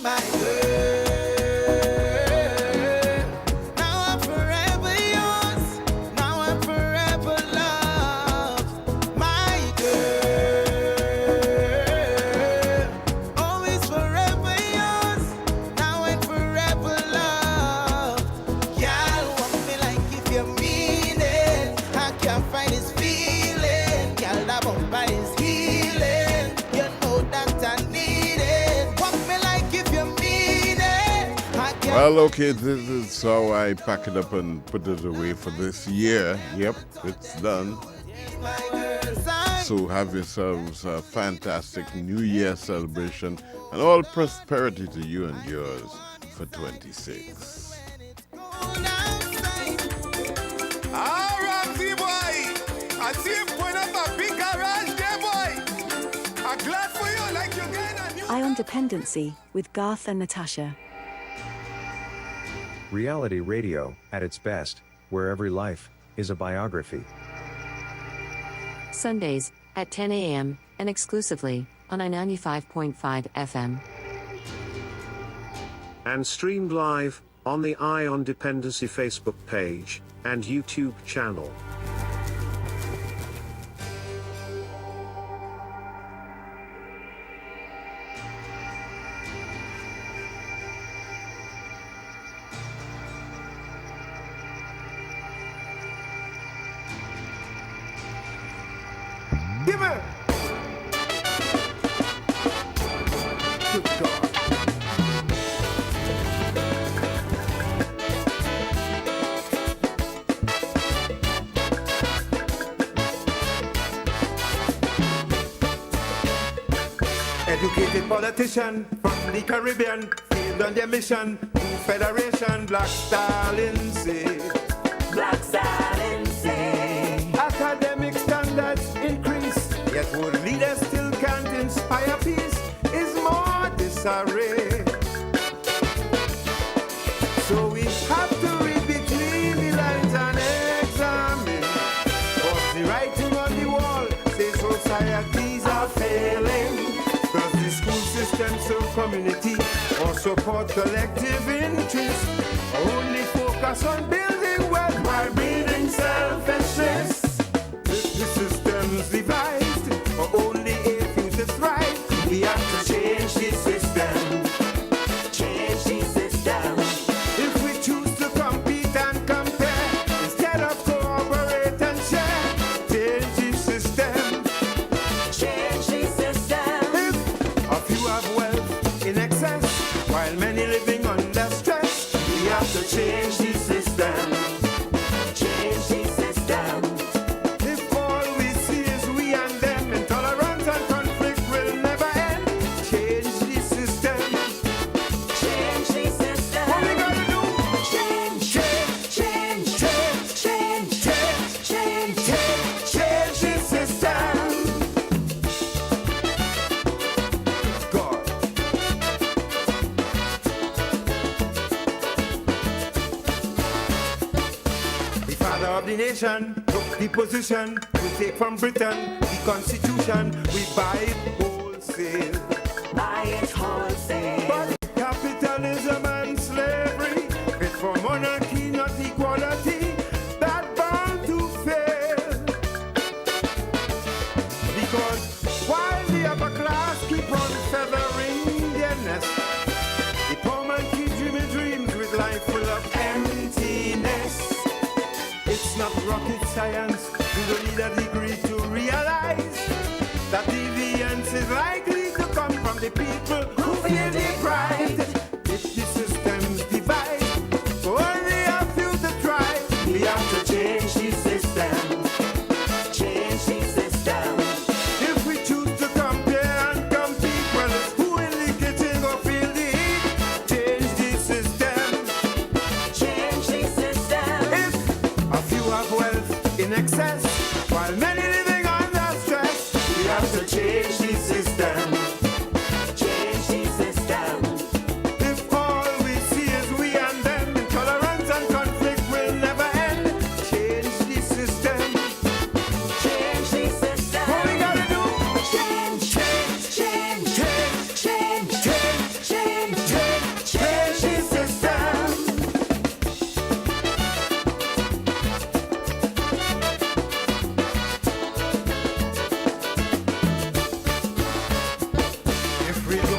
my girl. Now I'm forever yours. Now I'm forever loved. My girl. Always forever yours. Now I'm forever loved. Y'all want me like if you mean it. I can't find this feeling. Y'all that bumper is healing. You know that I need it. Want me like if you mean it. I can't. Well, okay, this is how I pack it up and put it away for this year. Yep, it's done. My girl's side. So have yourselves a fantastic New Year celebration and all prosperity to you and yours for 26. Ramsey boy, I see you put up a big garage there, boy. I'm glad for you, like you get a new. On Dependency with Garth and Natasha. Reality radio, at its best, where every life is a biography. Sundays at 10 a.m. and exclusively on I-95.5 FM. And streamed live on the Eye on Dependency Facebook page and YouTube channel. Give me. Good God. Educated politician from the Caribbean, failed on their mission to Federation. Black Stalin say. Black Stalin say. Academic standards increase, yet world leaders still can't inspire peace. Is more disarray. So we have to read between the lines and examine. Cause the writing on the wall says societies are failing. Does the school system serve community or support collective interest? Or only focus on building wealth while breeding selfishness? If the system's devised or only a few to thrive, we have to change the system. Change the system. If we choose to compete and compare instead of cooperate and share, change the system. Change the system. If a few have wealth in excess while many living under stress, we have to change the system. Change the system. If all we see is we and them, intolerance and conflict will never end. Change the system. Change the system. What we gotta do? Change, change, change, change, change, change, change, change, change the system. God. The father of the nation took the position to take from Britain the constitution. We buy it wholesale. Buy it wholesale. But capitalism and slavery, fit for monarchy, not equality, that bound to fail. Because while the upper class keep on feathering their nest, the poor man keep dreaming dreams with life full of emptiness. It's not rocket science, we don't need a degree to realize that deviance is likely to come from the people who feel deprived. If the system's divided, only a few to try, we have to change the system. Change the system. If we choose to compare and compete, well, who in the kitchen go feel the heat? Change the system. Change the system. If a few have wealth in excess, while many living under stress, we have to change the system. Change the system. If all we see is we and them, intolerance and conflict will never end. Change the system. Change the system. What we gotta do? Change, change, change, change, change, change, change, change.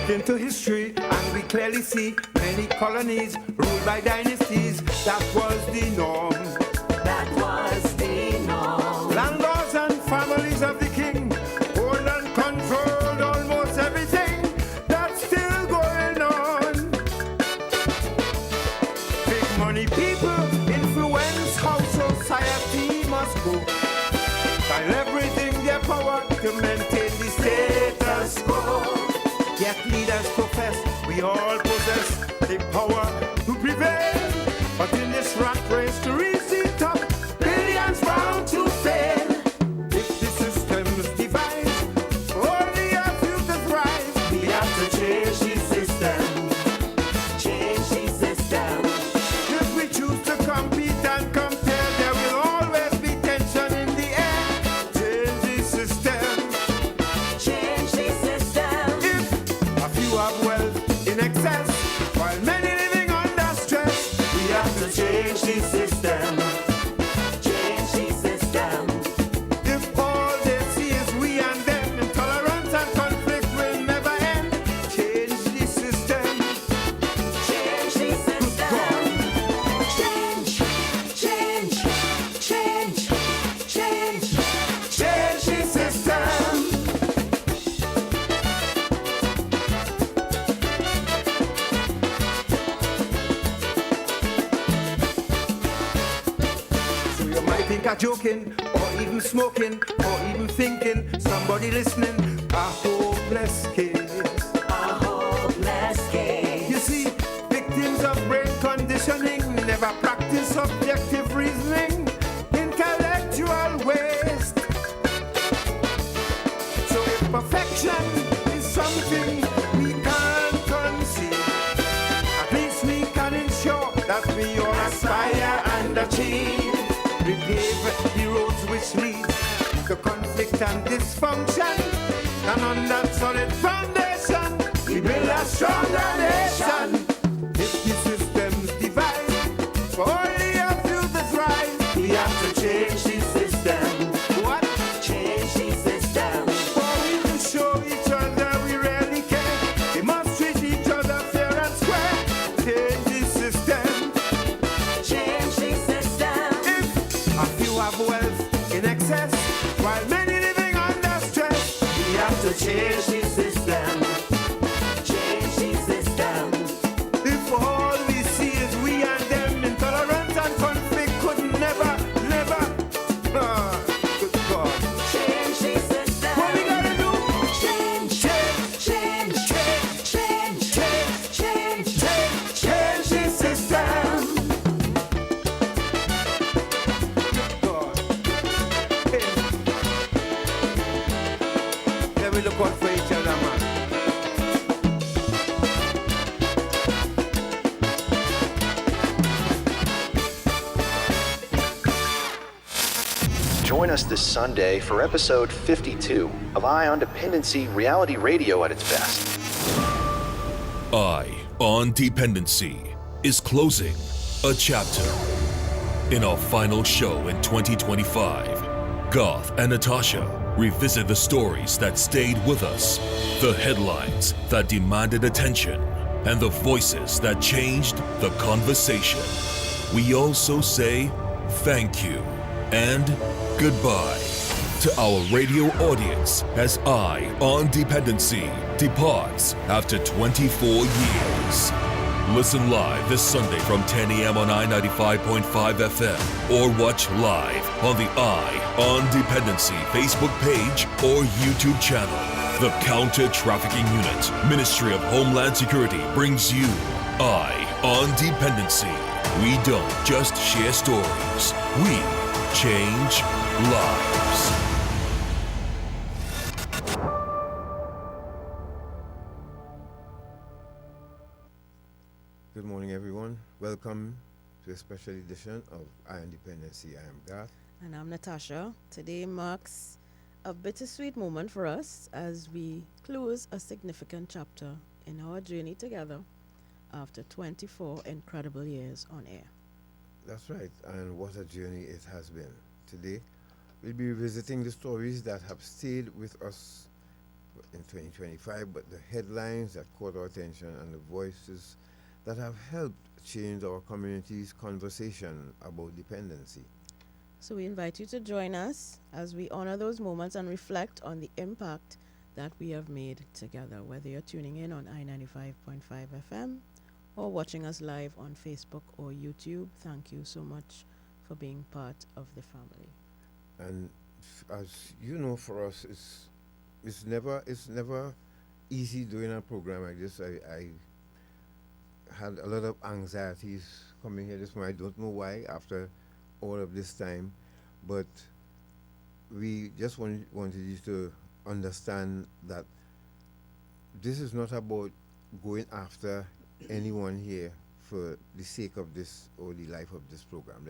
Look into history and we clearly see many colonies ruled by dynasties. That was the norm. That was the norm. Landlords and families of the king owned and controlled almost everything. That's still going on. Big money people influence how society must go. While everything their power to maintain the status quo. Yet leaders profess we all possess the power to prevail. But in this rat race to reach the top, billions bound to fail. If the system's devised, only a few can thrive. We have to change the system. Change the system. If we choose to compete and compare, there will always be tension in the air. Change the system. Change the system. If a few have wealth in excess, while many living under stress, we have to change the system. Change the system. If all they see is we and them, intolerance and conflict will never end. Change the system. Change the system. Change, change, change, change, Change the system. So you might think I'm joking, or even smoking, or even thinking somebody listening. A hopeless case. a hopeless case. You see, victims of brain conditioning never practice objective reasoning, intellectual waste. So if perfection is something we can't conceive, at least we can ensure that we all aspire and achieve. Repave the roads which lead to conflict and dysfunction, and on that solid foundation, we build a stronger nation. If the system's divided, for only a few to thrive, we have to change the system. What? Change the system. For we to show each other we really care, we must treat each other fair and square. Change the system. Change the system. If a few have wealth in excess, while many living under stress, we have to change the system. Change the system. If all we see is we and them, intolerance and conflict could never, never. Good God. Change the system. What we gotta do? Change, Change, change, change, change, change, change. change the system. Good God. Hey. Let me look out for each other, man. Join us this Sunday for episode 52 of Eye on Dependency Reality Radio at its best. Eye on Dependency is closing a chapter. In our final show in 2025, Garth and Natasha revisit the stories that stayed with us, the headlines that demanded attention, and the voices that changed the conversation. We also say thank you and goodbye to our radio audience as Eye on Dependency departs after 24 years. Listen live this Sunday from 10 a.m. on I-95.5 FM or watch live on the Eye on Dependency Facebook page or YouTube channel. The Counter-Trafficking Unit, Ministry of Homeland Security brings you Eye on Dependency. We don't just share stories, we change lives. Good morning, everyone. Welcome to a special edition of Eye on Dependency. I am Garth. And I'm Natasha. Today marks a bittersweet moment for us as we close a significant chapter in our journey together after 24 incredible years on air. That's right, and what a journey it has been. Today, we'll be revisiting the stories that have stayed with us in 2025, but the headlines that caught our attention and the voices that have helped change our community's conversation about dependency. So we invite you to join us as we honor those moments and reflect on the impact that we have made together, whether you're tuning in on I-95.5 FM or watching us live on Facebook or YouTube. Thank you so much for being part of the family. And as you know, for us, it's never easy doing a program like this. I had a lot of anxieties coming here this morning. I don't know why after all of this time, but we just wanted you to understand that this is not about going after anyone here for the sake of this or the life of this program.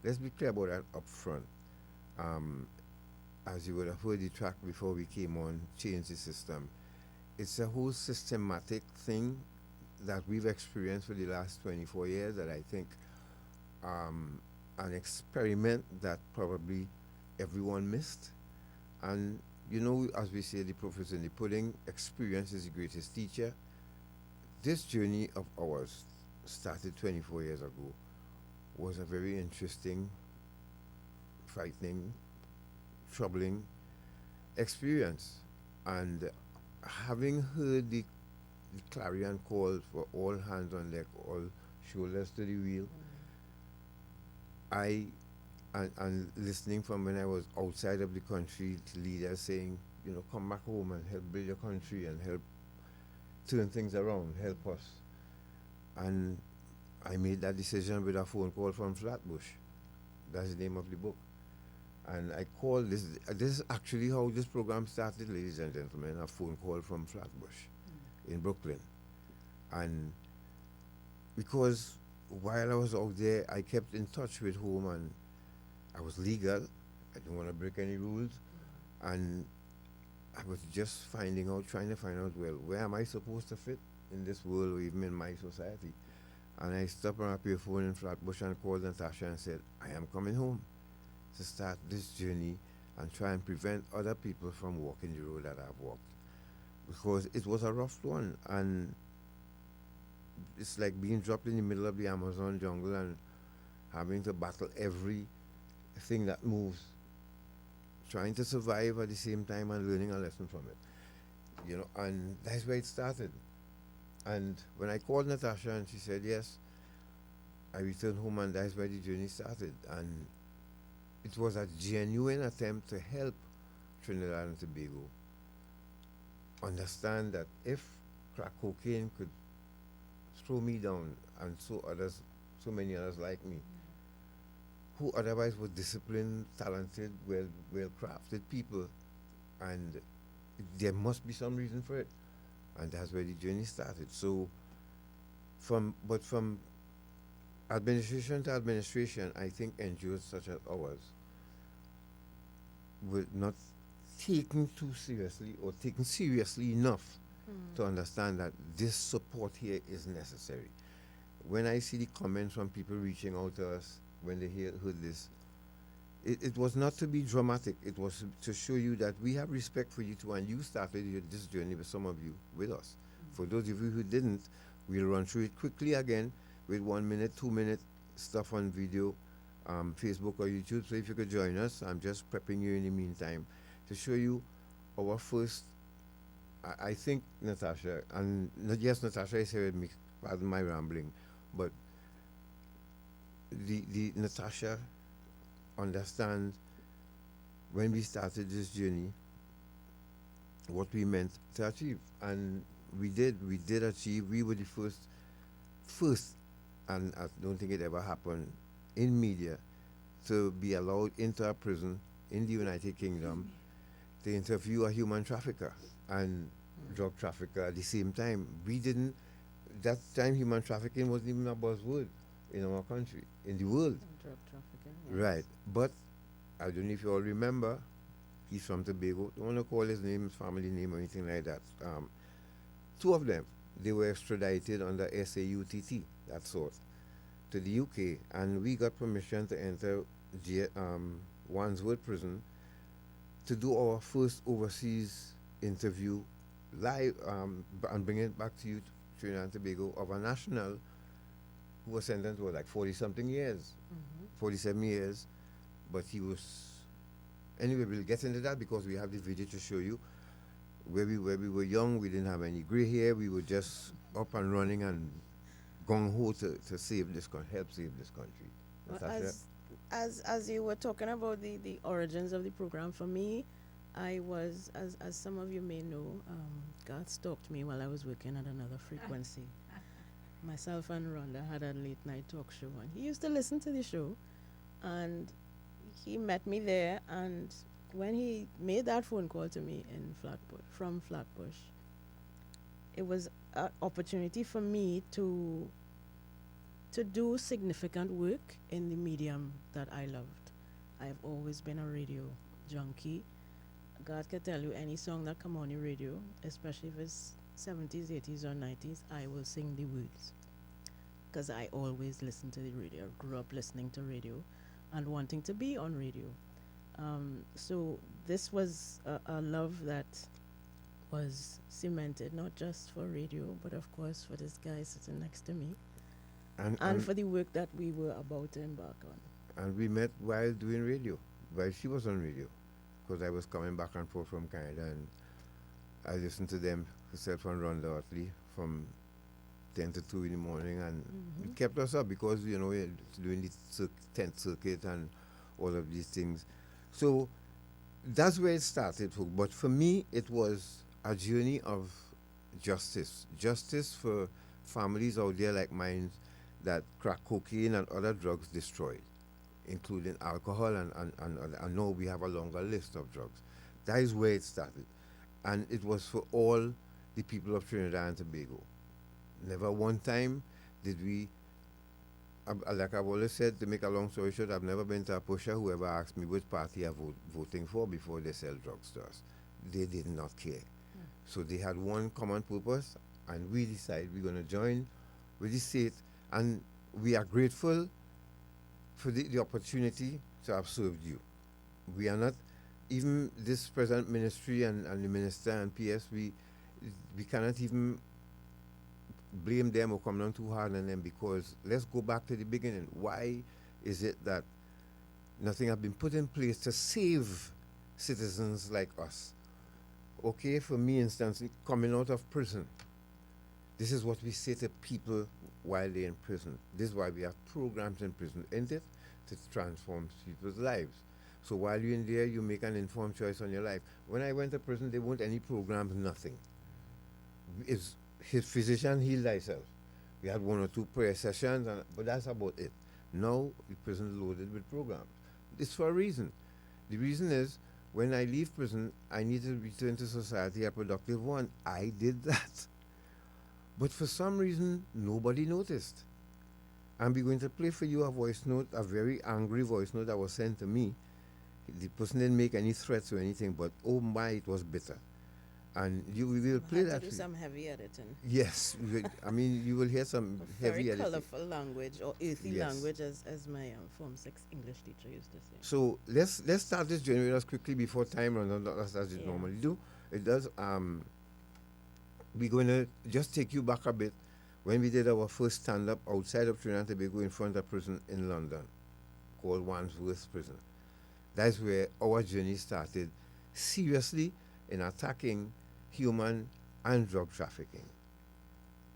Let's be clear about that up front. As you would have heard the track before we came on, Change the System. It's a whole systematic thing that we've experienced for the last 24 years that I think an experiment that probably everyone missed. And you know, as we say, the proof is in the pudding. Experience is the greatest teacher. This journey of ours, started 24 years ago, was a very interesting, frightening, troubling experience. And having heard the clarion call for all hands on deck, all shoulders to the wheel, and listening from when I was outside of the country, leaders saying, you know, come back home and help build your country and help turn things around, help us. And I made that decision with a phone call from Flatbush. That's the name of the book. And I called this is actually how this program started, ladies and gentlemen, a phone call from Flatbush in Brooklyn. And because while I was out there, I kept in touch with home, and I was legal. I didn't want to break any rules. And I was just trying to find out, well, where am I supposed to fit in this world or even in my society? And I stopped on a phone in Flatbush and called Natasha and said, I am coming home to start this journey and try and prevent other people from walking the road that I've walked. Because it was a rough one, and it's like being dropped in the middle of the Amazon jungle and having to battle everything that moves, trying to survive at the same time and learning a lesson from it. You know, and that's where it started. And when I called Natasha and she said yes, I returned home, and that's where the journey started. And it was a genuine attempt to help Trinidad and Tobago understand that if crack cocaine could throw me down, and so many others like me, who otherwise were disciplined, talented, well-crafted people, and there must be some reason for it. And that's where the journey started. So, from administration to administration, I think NGOs such as ours were not taken too seriously or taken seriously enough to understand that this support here is necessary. When I see the comments from people reaching out to us when they heard this, it was not to be dramatic. It was to show you that we have respect for you too, and you started this journey with some of you with us. For those of you who didn't, we'll run through it quickly again with 1 minute, 2 minute stuff on video, Facebook or YouTube. So if you could join us, I'm just prepping you in the meantime to show you our first, I think, Natasha, and yes, Natasha is here with me, pardon my rambling, but the Natasha understands when we started this journey what we meant to achieve, and we did achieve. We were the first, and I don't think it ever happened in media, to be allowed into a prison in the United Kingdom to interview a human trafficker and drug trafficker at the same time. That time human trafficking wasn't even a buzzword in our country, in the world. Drug trafficking. Yes. Right. But I don't know if you all remember, he's from Tobago. Don't want to call his name, his family name, or anything like that. Two of them, they were extradited under SAUTT, that sort, to the UK, and we got permission to enter Wandsworth prison to do our first overseas interview live and bring it back to you, Trinidad and Tobago, of a national who was sentenced to like 40-something years, 47 years, but he was, anyway, we'll get into that because we have the video to show you. Where we were young, we didn't have any gray hair, we were just up and running and gung-ho to save this country, help save this country. Well, Natasha? as you were talking about the origins of the program, for me, I was, as some of you may know, God stalked me while I was working at another frequency. Myself and Rhonda had a late night talk show, and he used to listen to the show, and he met me there, and when he made that phone call to me in from Flatbush, it was an opportunity for me to do significant work in the medium that I loved. I've always been a radio junkie. God can tell you any song that come on the radio, especially if it's 70s, 80s, or 90s, I will sing the words. Because I always listen to the radio. I grew up listening to radio and wanting to be on radio. So this was a love that was cemented, not just for radio, but of course for this guy sitting next to me, and for the work that we were about to embark on. And we met while doing radio, while she was on radio, because I was coming back and forth from Canada, and I listened to them, herself and Rhonda Utley, from 10 to 2 in the morning, and it kept us up because, you know, we're doing the 10th circuit and all of these things. So that's where it started. But for me, it was a journey of justice. Justice for families out there like mine that crack cocaine and other drugs destroyed, including alcohol, and now we have a longer list of drugs. That is where it started. And it was for all the people of Trinidad and Tobago. Never one time did we, like I've always said, to make a long story short, I've never been to a pusher who ever asked me which party I'm voting for before they sell drugs to us. They did not care. So they had one common purpose, and we decided we're going to join with the state, and we are grateful for the opportunity to have served you. We are not, even this present ministry and the minister and PS, we cannot even blame them or come down too hard on them, because let's go back to the beginning. Why is it that nothing has been put in place to save citizens like us? Okay, for me, instance, coming out of prison, this is what we say to people while they're in prison. This is why we have programs in prison, isn't it? To transform people's lives. So while you're in there, you make an informed choice on your life. When I went to prison, there weren't any programs, nothing. His physician healed thyself. We had 1 or 2 prayer sessions, but that's about it. Now, the prison is loaded with programs. It's for a reason. The reason is, when I leave prison, I need to return to society, a productive one. I did that. But for some reason, nobody noticed. And we're going to play for you a voice note, a very angry voice note that was sent to me. The person didn't make any threats or anything, but oh my, it was bitter. And we will play that. Do some heavy editing. Yes, I mean, you will hear some heavy editing. Very colorful language, or earthy language, as my Form 6 English teacher used to say. So let's start this journey with us quickly before time runs out, as it normally do. It does. We're going to just take you back a bit when we did our first stand-up outside of Trinidad and Tobago in front of prison in London, called Wandsworth Prison. That's where our journey started, seriously, in attacking human and drug trafficking.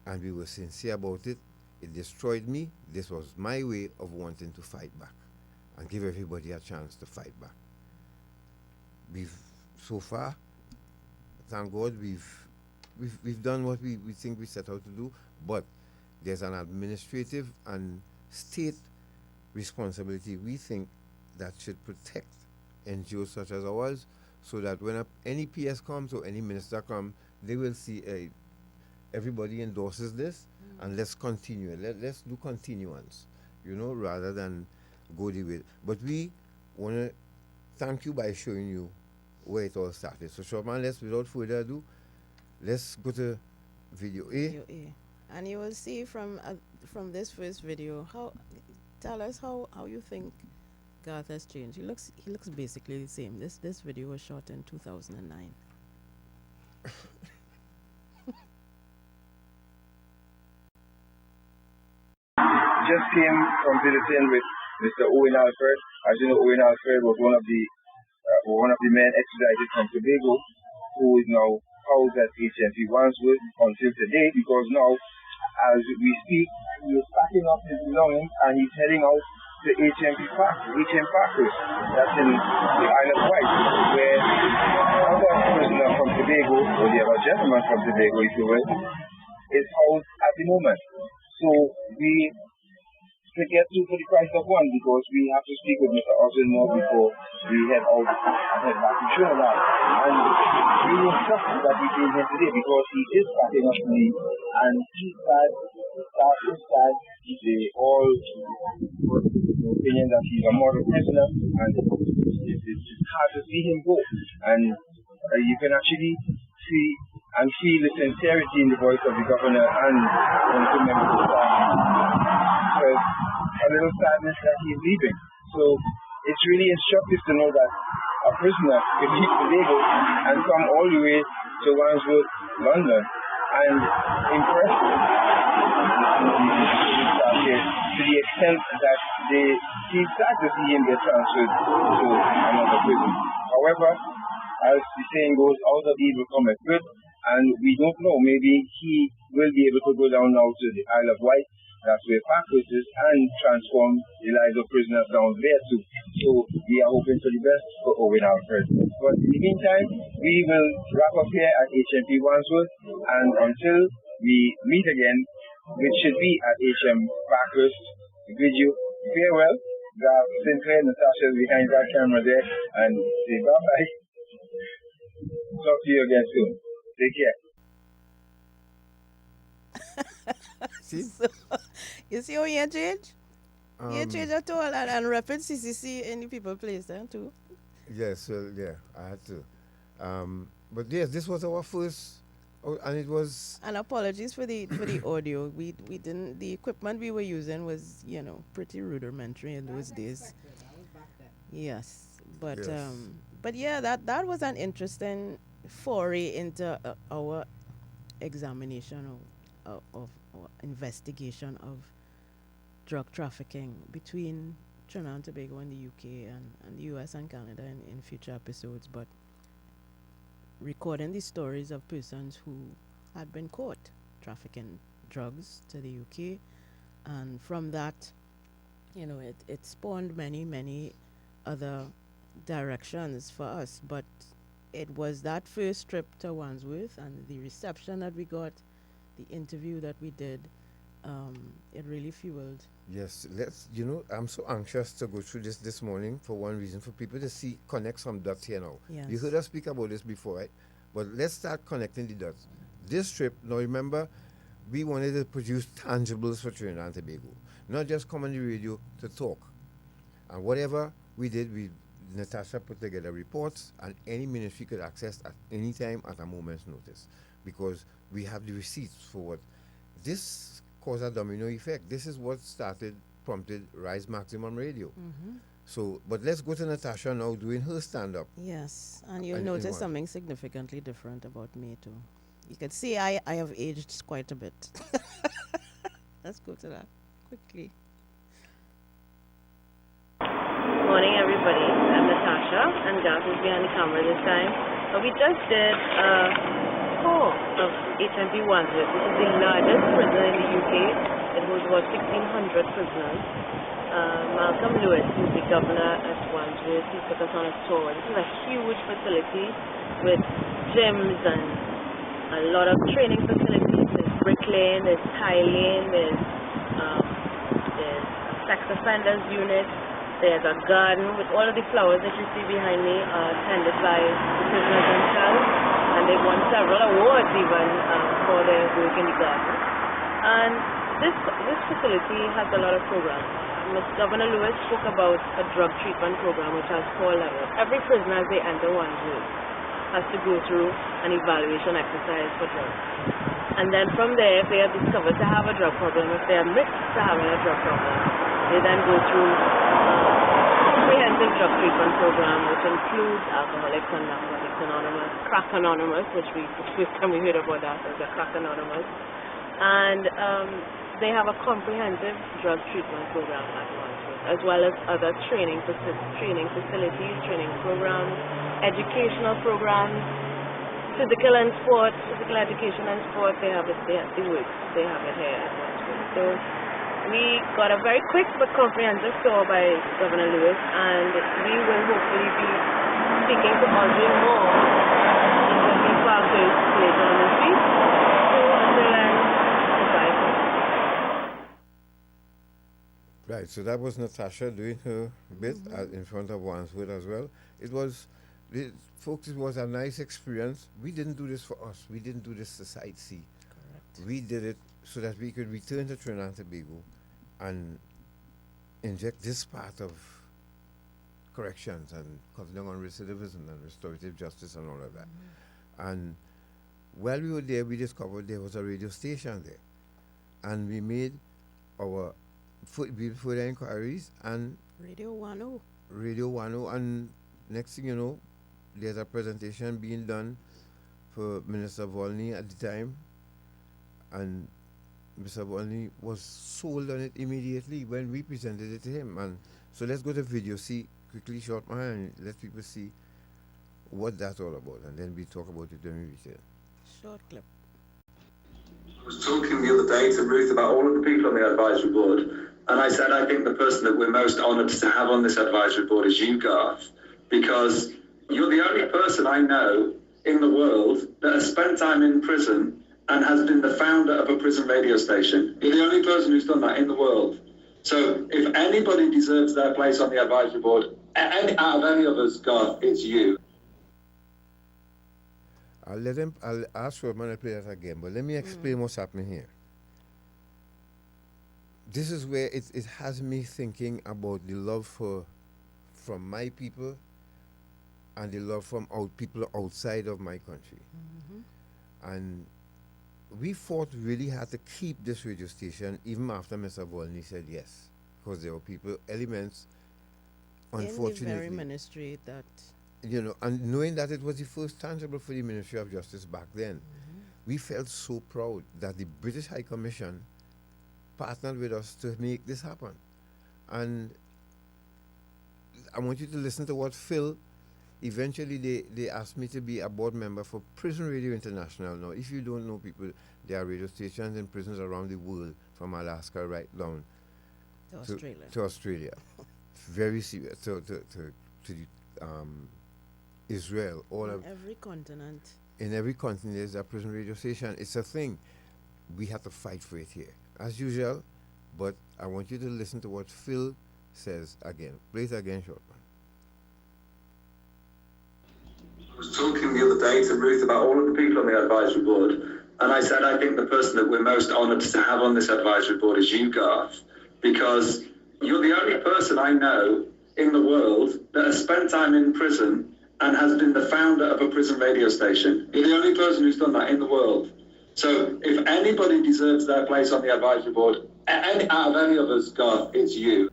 And we were sincere about it. It destroyed me. This was my way of wanting to fight back and give everybody a chance to fight back. So far, thank God, we've done what we think we set out to do, but there's an administrative and state responsibility, we think, that should protect NGOs such as ours, so that when any PS comes or any minister comes, they will see everybody endorses this, and let's continue. Let's do continuance, rather than go the way. But we want to thank you by showing you where it all started. So, Shopman, without further ado, let's go to video A. Video A. And you will see from this first video, tell us how you think Garth has changed. He looks basically the same. This video was shot in 2009. Just came from visiting with Mr. Owen Alfred. As you know, Owen Alfred was one of the men extradited from Tobago, who is now housed at HMP Wandsworth until today, because now, as we speak, he is packing up his belongings and he's heading out to HMP Parkers. That's in the Isle of Wight, where another prisoner from Tobago, or the other gentleman from Tobago, if you will, is housed at the moment. So we to get to for the price of one, because we have to speak with Mr. Austin more before we head out and head back to Trinidad. And we were shocked that we came here today, because he is packing up to leave, and he's sad, they all were of the opinion that he's a model prisoner, and it's hard to see him go. And you can actually see and feel the sincerity in the voice of the governor and one of the members of the staff. Because a little sadness that he's leaving. So it's really instructive to know that a prisoner can leave Tobago and come all the way to Wandsworth, London, and impress the staff here to the extent that they feel sad to see him get transferred to another prison. However, as the saying goes, out of evil cometh good, and we don't know, maybe he will be able to go down now to the Isle of Wight, that's where Parkers is, and transform the lives of prisoners down there too. So we are hoping for the best for Owen Alfred. But in the meantime, we will wrap up here at HMP Wandsworth, and until we meet again, which should be at HM Parkers, we bid you farewell. Sinclair, Natasha is behind that camera there, and say bye-bye. Talk to you again soon. Take care. See? So, you see how you change? You change at all, and repping CCC in the people place there too. Yes, well, yeah, I had to. But yes, this was our first, and it was. And apologies for the audio. We didn't. The equipment we were using was, pretty rudimentary in those days. Yes, but Yes. but yeah, that was an interesting foray into our examination of investigation of drug trafficking between Trinidad and Tobago and the UK and the US and Canada in future episodes, but recording the stories of persons who had been caught trafficking drugs to the UK, and from that, it spawned many other directions for us, but it was that first trip to Wandsworth and the reception that we got, the interview that we did, it really fueled. Yes, I'm so anxious to go through this morning for one reason, for people to connect some dots here now. Yes. You heard us speak about this before, right? But let's start connecting the dots. This trip, now remember, we wanted to produce tangibles for Trinidad and Tobago, not just come on the radio to talk. And whatever we did, Natasha put together reports, and any ministry could access at any time at a moment's notice, because we have the receipts for what this caused a domino effect. This is what prompted Rise Maximum Radio. Mm-hmm. So, but let's go to Natasha now doing her stand-up. Yes, and you'll And notice what? something significantly different about me too. You can see I have aged quite a bit. Let's go to that quickly. Morning, everybody. I'm Natasha, and Garth is behind the camera this time. We just did a tour of HMP Wandsworth, which is the largest prison in the UK. It holds about 1,600 prisoners. Malcolm Lewis, who's the governor at Wandsworth, he took us on a tour. This is a huge facility with gyms and a lot of training facilities. There's bricklaying, there's tiling, there's a sex offenders unit. There's a garden with all of the flowers that you see behind me tended by the prisoners themselves, and they won several awards even for their work in the garden. And this facility has a lot of programs. Governor Lewis spoke about a drug treatment program which has 4 levels. Every prisoner as they enter Wandsworth has to go through an evaluation exercise for drugs. And then from there, if they are discovered to have a drug problem, if they admit to having a drug problem, they then go through comprehensive comprehensive drug treatment program which includes Alcoholics and Narcotics Anonymous, Crack Anonymous, which the first time we heard about that was the Crack Anonymous, and they have a comprehensive drug treatment program at Wandsworth, as well as other training facilities, training programs, educational programs, physical education and sport. They have it here at Wandsworth. So we got a very quick but comprehensive tour by Governor Lewis, and we will hopefully be speaking to Audrey more when we parkers later on this week. So until then, goodbye. Right, so that was Natasha doing her bit in front of Wandsworth as well. Folks, it was a nice experience. We didn't do this for us. We didn't do this to sightsee. Correct. We did it so that we could return to Trinidad and Tobago and inject this part of corrections and cutting down on recidivism and restorative justice and all of that. And while we were there, we discovered there was a radio station there. And we made our further inquiries, and Radio 10. And next thing you know, there's a presentation being done for Minister Volney at the time, and Mr. Volney was sold on it immediately when we presented it to him. And so let's go to video, see quickly, short man, and let people see what that's all about, and then we talk about it when we return. Short clip. I was talking the other day to Ruth about all of the people on the advisory board, and I said I think the person that we're most honoured to have on this advisory board is you, Garth, because you're the only person I know in the world that has spent time in prison and has been the founder of a prison radio station. You're the only person who's done that in the world. So if anybody deserves their place on the advisory board, out of any of us, Garth, it's you. I'll ask Rodman to play that again, but let me explain what's happening here. This is where it has me thinking about the love from my people and the love from people outside of my country. And we fought really hard to keep this radio station even after Mr. Volney said yes, because there were elements, unfortunately. In the very ministry that... and knowing that it was the first tangible for the Ministry of Justice back then, we felt so proud that the British High Commission partnered with us to make this happen. And I want you to listen to what Phil, eventually they asked me to be a board member for Prison Radio International. Now, if you don't know people, there are radio stations in prisons around the world, from Alaska right down to Australia. Very serious. To Israel, every continent. In every continent, there's a prison radio station. It's a thing. We have to fight for it here, as usual. But I want you to listen to what Phil says again. Play it again, Shortman. I was talking the other day to Ruth about all of the people on the advisory board, and I said I think the person that we're most honoured to have on this advisory board is you, Garth, because you're the only person I know in the world that has spent time in prison and has been the founder of a prison radio station. You're the only person who's done that in the world. So if anybody deserves their place on the advisory board, out of any of us, Garth, it's you.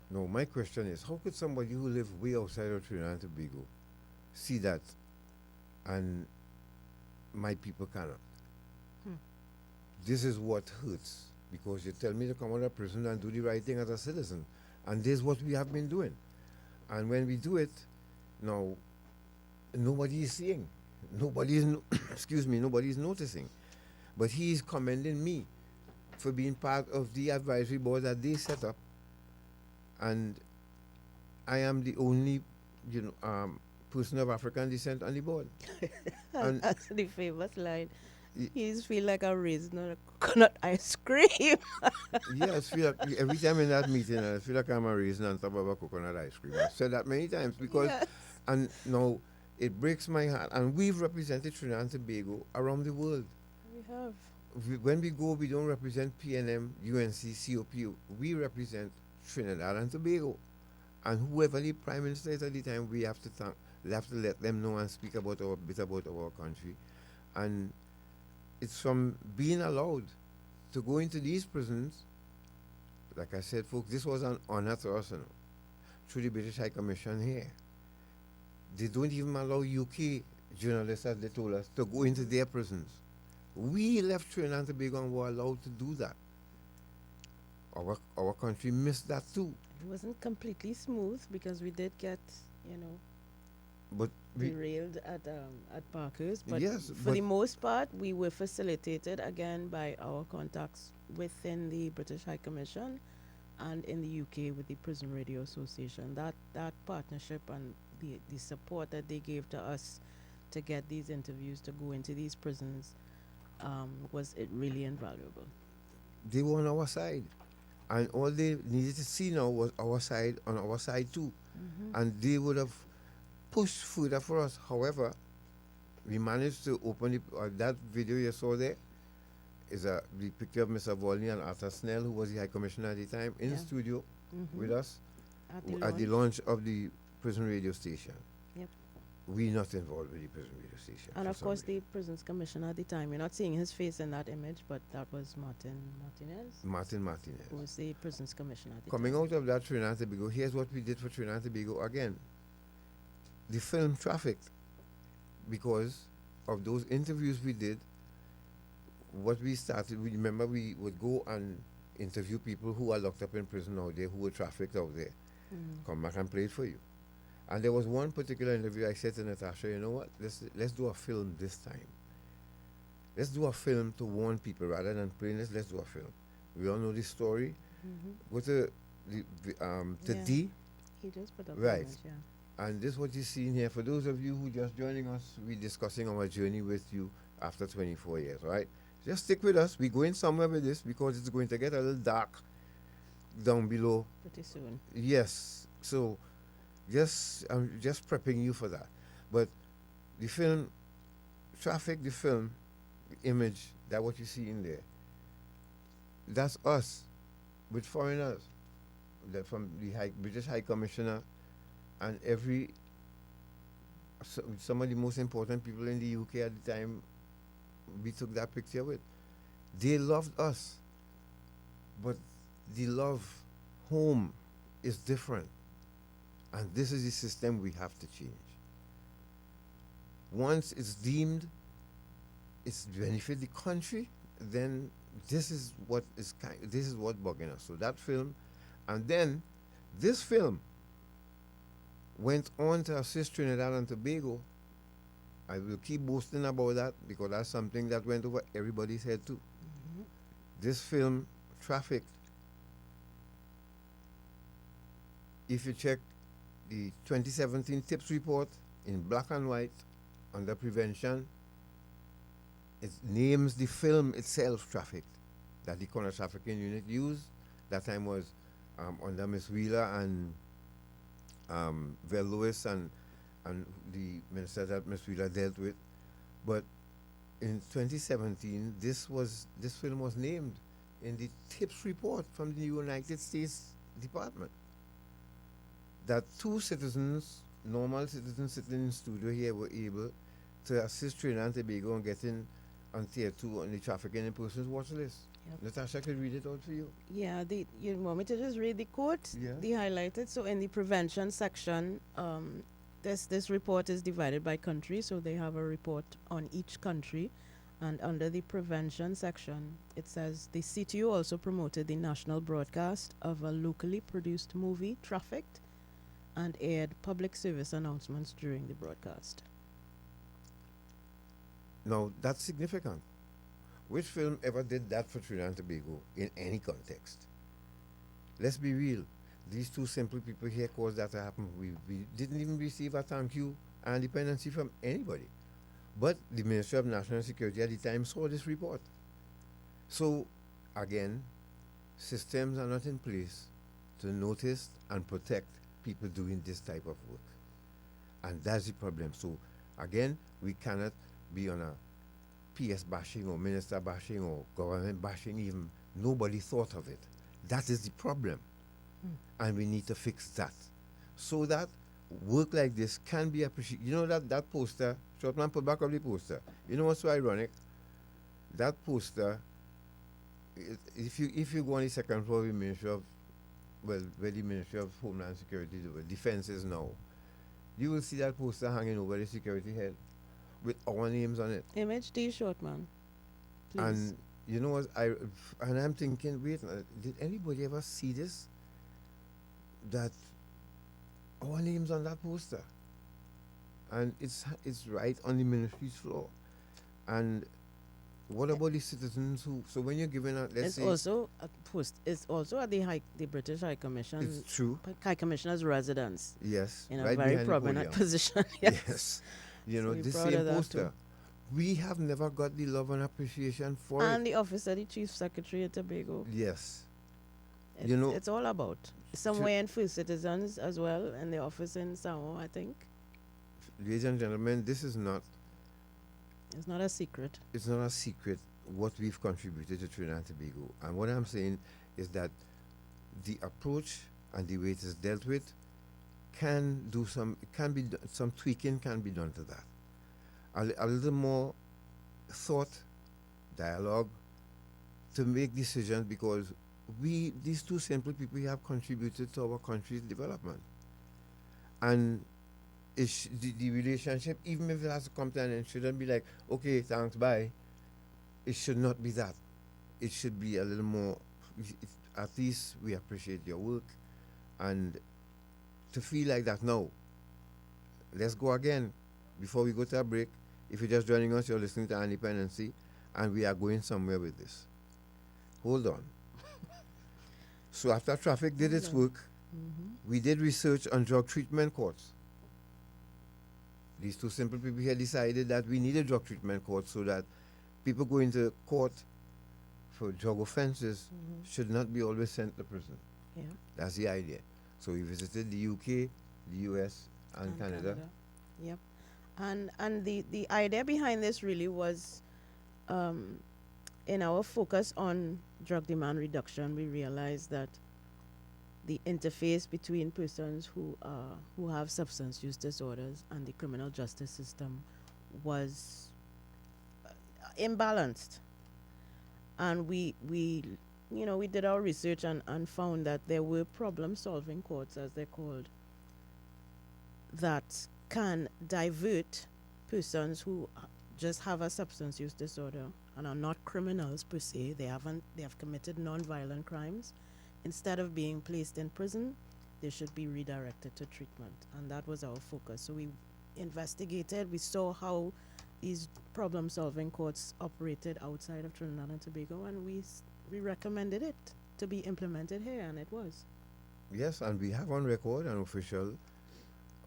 No, my question is, how could somebody who lives way outside of Trinidad and Tobago see that and my people cannot? This is what hurts, because you tell me to come out of prison and do the right thing as a citizen. And this is what we have been doing. And when we do it, now, nobody is seeing. Nobody is, nobody is noticing. But he is commending me for being part of the advisory board that they set up. And I am the only, person of African descent on the board. And that's the famous line. You just feel like a raisin on a coconut ice cream. Yeah, I feel like every time in that meeting, I feel like I'm a raisin on top of a coconut ice cream. I've said that many times because, and now it breaks my heart. And we've represented Trinidad and Tobago around the world. We have. When we go, we don't represent PNM, UNC, COP. We represent Trinidad and Tobago. And whoever the Prime Minister is at the time, we have to thank. We have to let them know and speak about our country. And it's from being allowed to go into these prisons. Like I said, folks, this was an honor to us. through the British High Commission here. They don't even allow UK journalists, as they told us, to go into their prisons. We left Trinidad and Tobago and were allowed to do that. Our country missed that too. It wasn't completely smooth because we did get, you know, But derailed at Parker's. But Yes, for the but- most part, we were facilitated again by our contacts within the British High Commission and in the UK with the Prison Radio Association. That partnership and the support that they gave to us to get these interviews to go into these prisons was it really invaluable. they were on our side. And all they needed to see now was our side on our side too. And they would have pushed further for us. However, we managed to open that video you saw there is the picture of Mr. Volney and Arthur Snell, who was the High Commissioner at the time, in the studio with us At the launch of the prison radio station. Yep. We're not involved with the prison radio station. And for of some course, reason. the Prisons Commissioner at the time, you're not seeing his face in that image, but that was Martin Martinez, Martin Martinez. who was the Prisons Commissioner at the Coming time. out of that Trinidad and Tobago, here's what we did for Trinidad and Tobago again. The film trafficked because of those interviews we did. What we started, we remember we would go and interview people who are locked up in prison out there, who were trafficked out there. Come back and play it for you. And there was one particular interview I said to Natasha, you know what, let's do a film this time. Let's do a film to warn people rather than playing this, let's do a film. We all know the story. Go to Yeah. D. He just put up the Right. image, yeah. And this is what you see in here. For those of you who just joining us, we're discussing our journey with you after 24 years, right? Just stick with us. We're going somewhere with this because it's going to get a little dark down below. Pretty soon. Yes. So I'm just prepping you for that. But the film, traffic, the film, the image, that what you see in there, that's us with foreigners. That from the British High Commissioner and some of the most important people in the UK at the time we took that picture with. They loved us. But the love home is different. And this is the system we have to change. Once it's deemed it's benefit the country, then this is what bugging us. So that film, and then this film went on to assist Trinidad and Tobago. I will keep boasting about that because that's something that went over everybody's head too. This film trafficked. If you check the 2017 TIPS report in black and white under prevention, it names the film itself trafficked that the counter trafficking unit used. That time was under Miss Wheeler and Vel Lewis and the minister that Miss Wheeler dealt with. But in 2017, this film was named in the TIPS report from the United States Department. That two citizens, normal citizens sitting in studio here, were able to assist Trinidad and Tobago in getting on tier 2 on the trafficking in persons watch list. Yep. Natasha could read it out for you. Yeah, you want me to just read the quote? Yeah. The highlighted. So in the prevention section, this report is divided by country, so they have a report on each country. And under the prevention section, it says the CTU also promoted the national broadcast of a locally produced movie, Trafficked, and aired public service announcements during the broadcast. Now, that's significant. Which film ever did that for Trinidad and Tobago in any context? Let's be real. These two simple people here caused that to happen. We didn't even receive a thank you and dependency from anybody. But the Ministry of National Security at the time saw this report. So, again, systems are not in place to notice and protect people doing this type of work. And that's the problem. So, again, we cannot be on a PS bashing or minister bashing or government bashing even. Nobody thought of it. That is the problem. And we need to fix that. So that work like this can be appreciated. You know that poster, Shortman put back up the poster. You know what's so ironic? That poster, if you go on the second floor of the Ministry of well, where the Ministry of Homeland Security, the Defense is now, you will see that poster hanging over the security head with our names on it. Image D short, man. Please. And you know what? I'm thinking, wait, did anybody ever see this? That our names on that poster, and it's right on the ministry's floor. And what about the citizens who? So when you're giving out, let's It's say, also a post. It's also at the British High Commission. it's true. High Commissioner's residence. Yes, In a right very behind the prominent podium. position. Yes. Yes. You So know, we're this proud of same that poster. too. We have never got the love and appreciation for And it. the office of the Chief Secretary of Tobago. Yes. It's, You know, it's all about somewhere in First Citizens as well, and the office in Samoa, I think. ladies and gentlemen, this is not, It's not a secret. it's not a secret what we've contributed to Trinidad and Tobago. And what I'm saying is that the approach and the way it is dealt with some tweaking can be done to that. A little more thought, dialogue, to make decisions, because these two simple people, have contributed to our country's development. And the relationship, even if it has to come to an end, shouldn't be like, okay, thanks, bye. It should not be that. It should be a little more, at least we appreciate your work, and to feel like that. Now, let's go again. Before we go to a break, if you're just joining us, you're listening to Independency, and we are going somewhere with this. Hold on. So after traffic did its work, we did research on drug treatment courts. These two simple people here decided that we needed drug treatment courts so that people going to court for drug offenses should not be always sent to prison. Yeah. That's the idea. So we visited the UK, the US, and Canada. Yep. And the idea behind this really was, in our focus on drug demand reduction, we realized that the interface between persons who have substance use disorders and the criminal justice system was imbalanced. And we did our research and found that there were problem-solving courts, as they're called, that can divert persons who just have a substance use disorder and are not criminals per se. They have committed non-violent crimes. Instead of being placed in prison, they should be redirected to treatment. And that was our focus. So we investigated, we saw how these problem-solving courts operated outside of Trinidad and Tobago, and we recommended it to be implemented here, and it was. Yes, and we have on record an official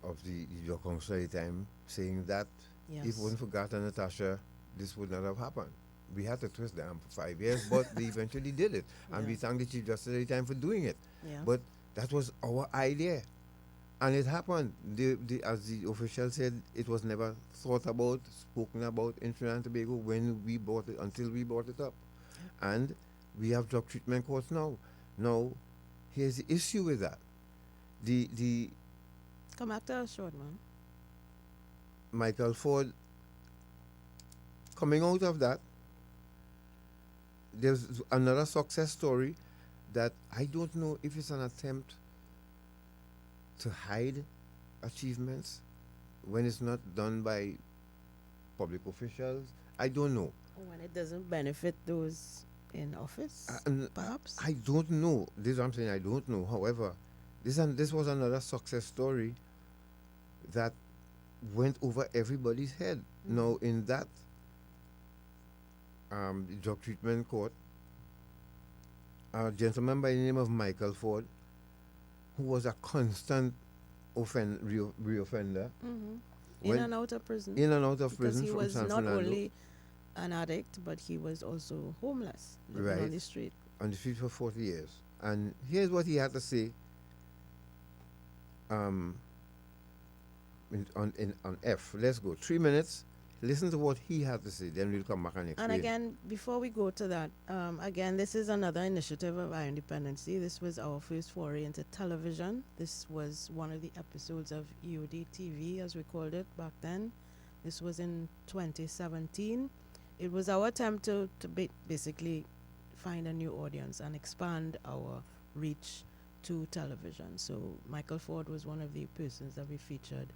of the Your Council at the time saying that if it wasn't for Garth and Natasha, this would not have happened. We had to twist them for 5 years, but they eventually did it. And we thank the Chief Justice at the time for doing it. Yeah. But that was our idea. And it happened. As the official said, it was never thought about, spoken about in Trinidad and Tobago until we brought it up. And we have drug treatment courts now. Now, here's the issue with that. The Come back to us short, man. Michael Ford, coming out of that, there's another success story that I don't know if it's an attempt to hide achievements when it's not done by public officials. I don't know. When it doesn't benefit those in office, perhaps? I don't know. This is what I'm saying. I don't know. However, this was another success story that went over everybody's head. Now, in that drug treatment court, a gentleman by the name of Michael Ford, who was a constant reoffender, In and out of prison. In and out of prison because he from was San not Fernando. only an addict, but he was also homeless, living on the street. On the street for 40 years. And here's what he had to say on F. Let's go. 3 minutes. Listen to what he had to say. Then we'll come back and explain. And again, before we go to that, again, this is another initiative of our Independency. This was our first foray into television. This was one of the episodes of EOD TV, as we called it back then. This was in 2017. It was our attempt to basically find a new audience and expand our reach to television. So Michael Ford was one of the persons that we featured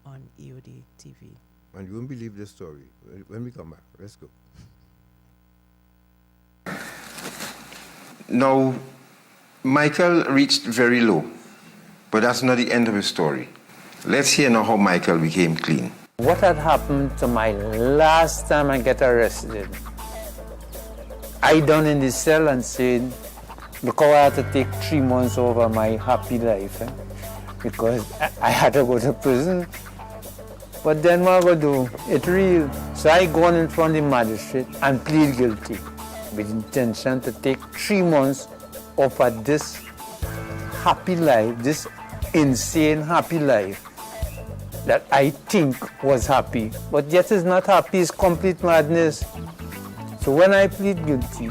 on EOD TV. And you won't believe the story. When we come back, let's go. Now, Michael reached very low, but that's not the end of his story. Let's hear now how Michael became clean. What had happened to my last time I get arrested? I down in the cell and said, because I had to take 3 months over my happy life, because I had to go to prison. But then what I go do? It real. So I go on in front of the magistrate and plead guilty with intention to take 3 months off of this happy life, this insane happy life that I think was happy. But yet it's not happy, it's complete madness. So when I plead guilty,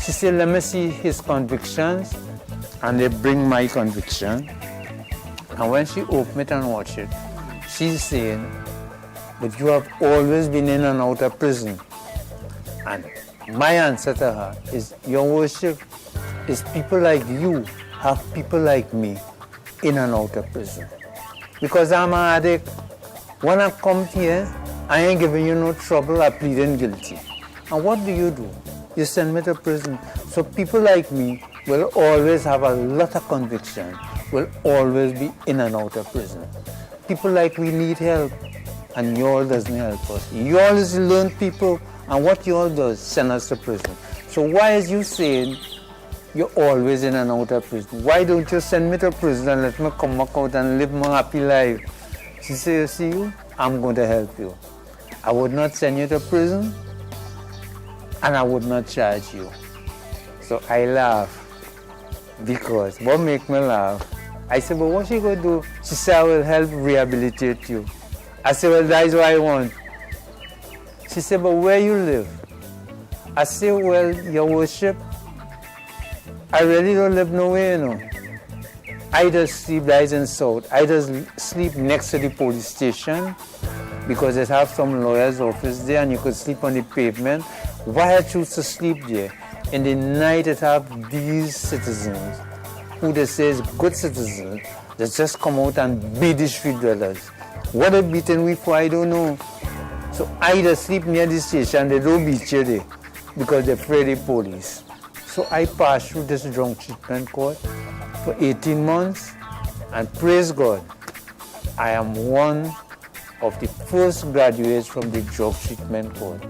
she said, let me see his convictions, and they bring my conviction. And when she opened it and watched it, she's saying, but you have always been in and out of prison. And my answer to her is, Your Worship, is people like you have people like me in and out of prison. Because I'm an addict. When I come here, I ain't giving you no trouble, I'm pleading guilty. And what do? You send me to prison. So people like me will always have a lot of conviction, will always be in and out of prison. People like we need help, and y'all doesn't help us. Y'all is learn people, and what y'all does, send us to prison. So why is you saying you're always in and out of prison? Why don't you send me to prison and let me come back out and live my happy life? She said, see you, I'm going to help you. I would not send you to prison, and I would not charge you. So I laugh, because what make me laugh? I said, but what she going to do? She said, I will help rehabilitate you. I said, well, that's what I want. She said, but where you live? I said, well, Your Worship, I really don't live nowhere, you know. I just sleep, that in South. I just sleep next to the police station, because they have some lawyer's office there, and you could sleep on the pavement. Why I choose to sleep there? In the night, it have these citizens, who they say is good citizens, that just come out and beat the street dwellers. What they beating we for, I don't know. So I just sleep near the station, they don't beat you there, because they're afraid of the police. So I passed through this drunk treatment court for 18 months, and praise God, I am one of the first graduates from the drug treatment court.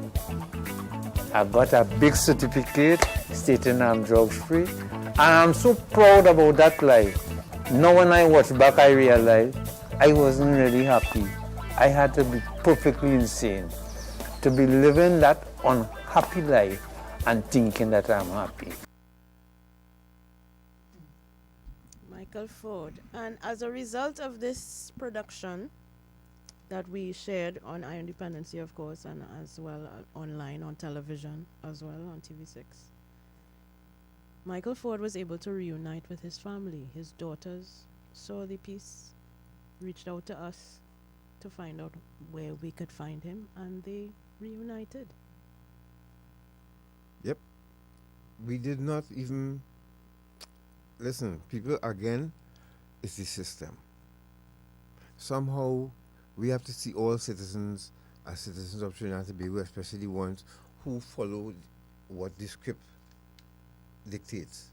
I got a big certificate stating I'm drug-free, and I'm so proud about that life. Now when I watch back, I realize I wasn't really happy. I had to be perfectly insane to be living that unhappy life and thinking that I'm happy. Michael Ford. And as a result of this production that we shared on Iron Dependency, of course, and as well online on television as well on TV6, Michael Ford was able to reunite with his family. His daughters saw the piece, reached out to us to find out where we could find him, and they reunited. Yep. We did not even listen. People, again, it's the system. Somehow, we have to see all citizens as citizens of Trinidad and Tobago, especially ones who follow what the script dictates.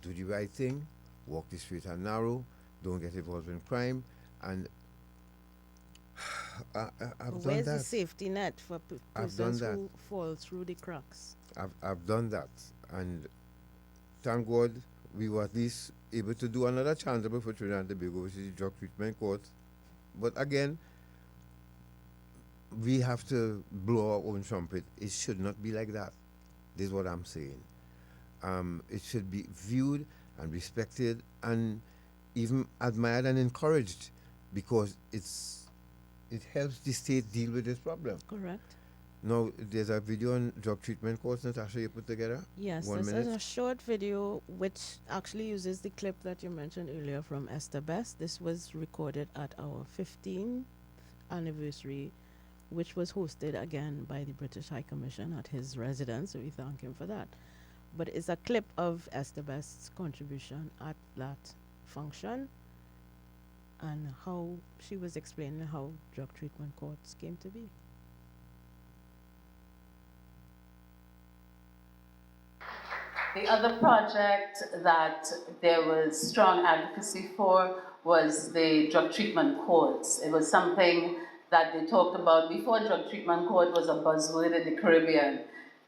Do the right thing, walk the straight and narrow, don't get involved in crime, and I've done Where's that. the safety net for persons who fall through the cracks? I've done that, and thank God we were at least able to do another chance for Trinidad and Tobago, which is the drug treatment court. But again, we have to blow our own trumpet. It should not be like that. This is what I'm saying. It should be viewed and respected and even admired and encouraged, because it helps the state deal with this problem. Correct. Now, there's a video on drug treatment courts, Natasha, you put together? Yes, 1 this minute. is a short video which actually uses the clip that you mentioned earlier from Esther Best. This was recorded at our 15th anniversary, which was hosted again by the British High Commission at his residence, so we thank him for that. but it's a clip of Esther Best's contribution at that function and how she was explaining how drug treatment courts came to be. The other project that there was strong advocacy for was the drug treatment courts. It was something that they talked about before drug treatment court was a buzzword in the Caribbean.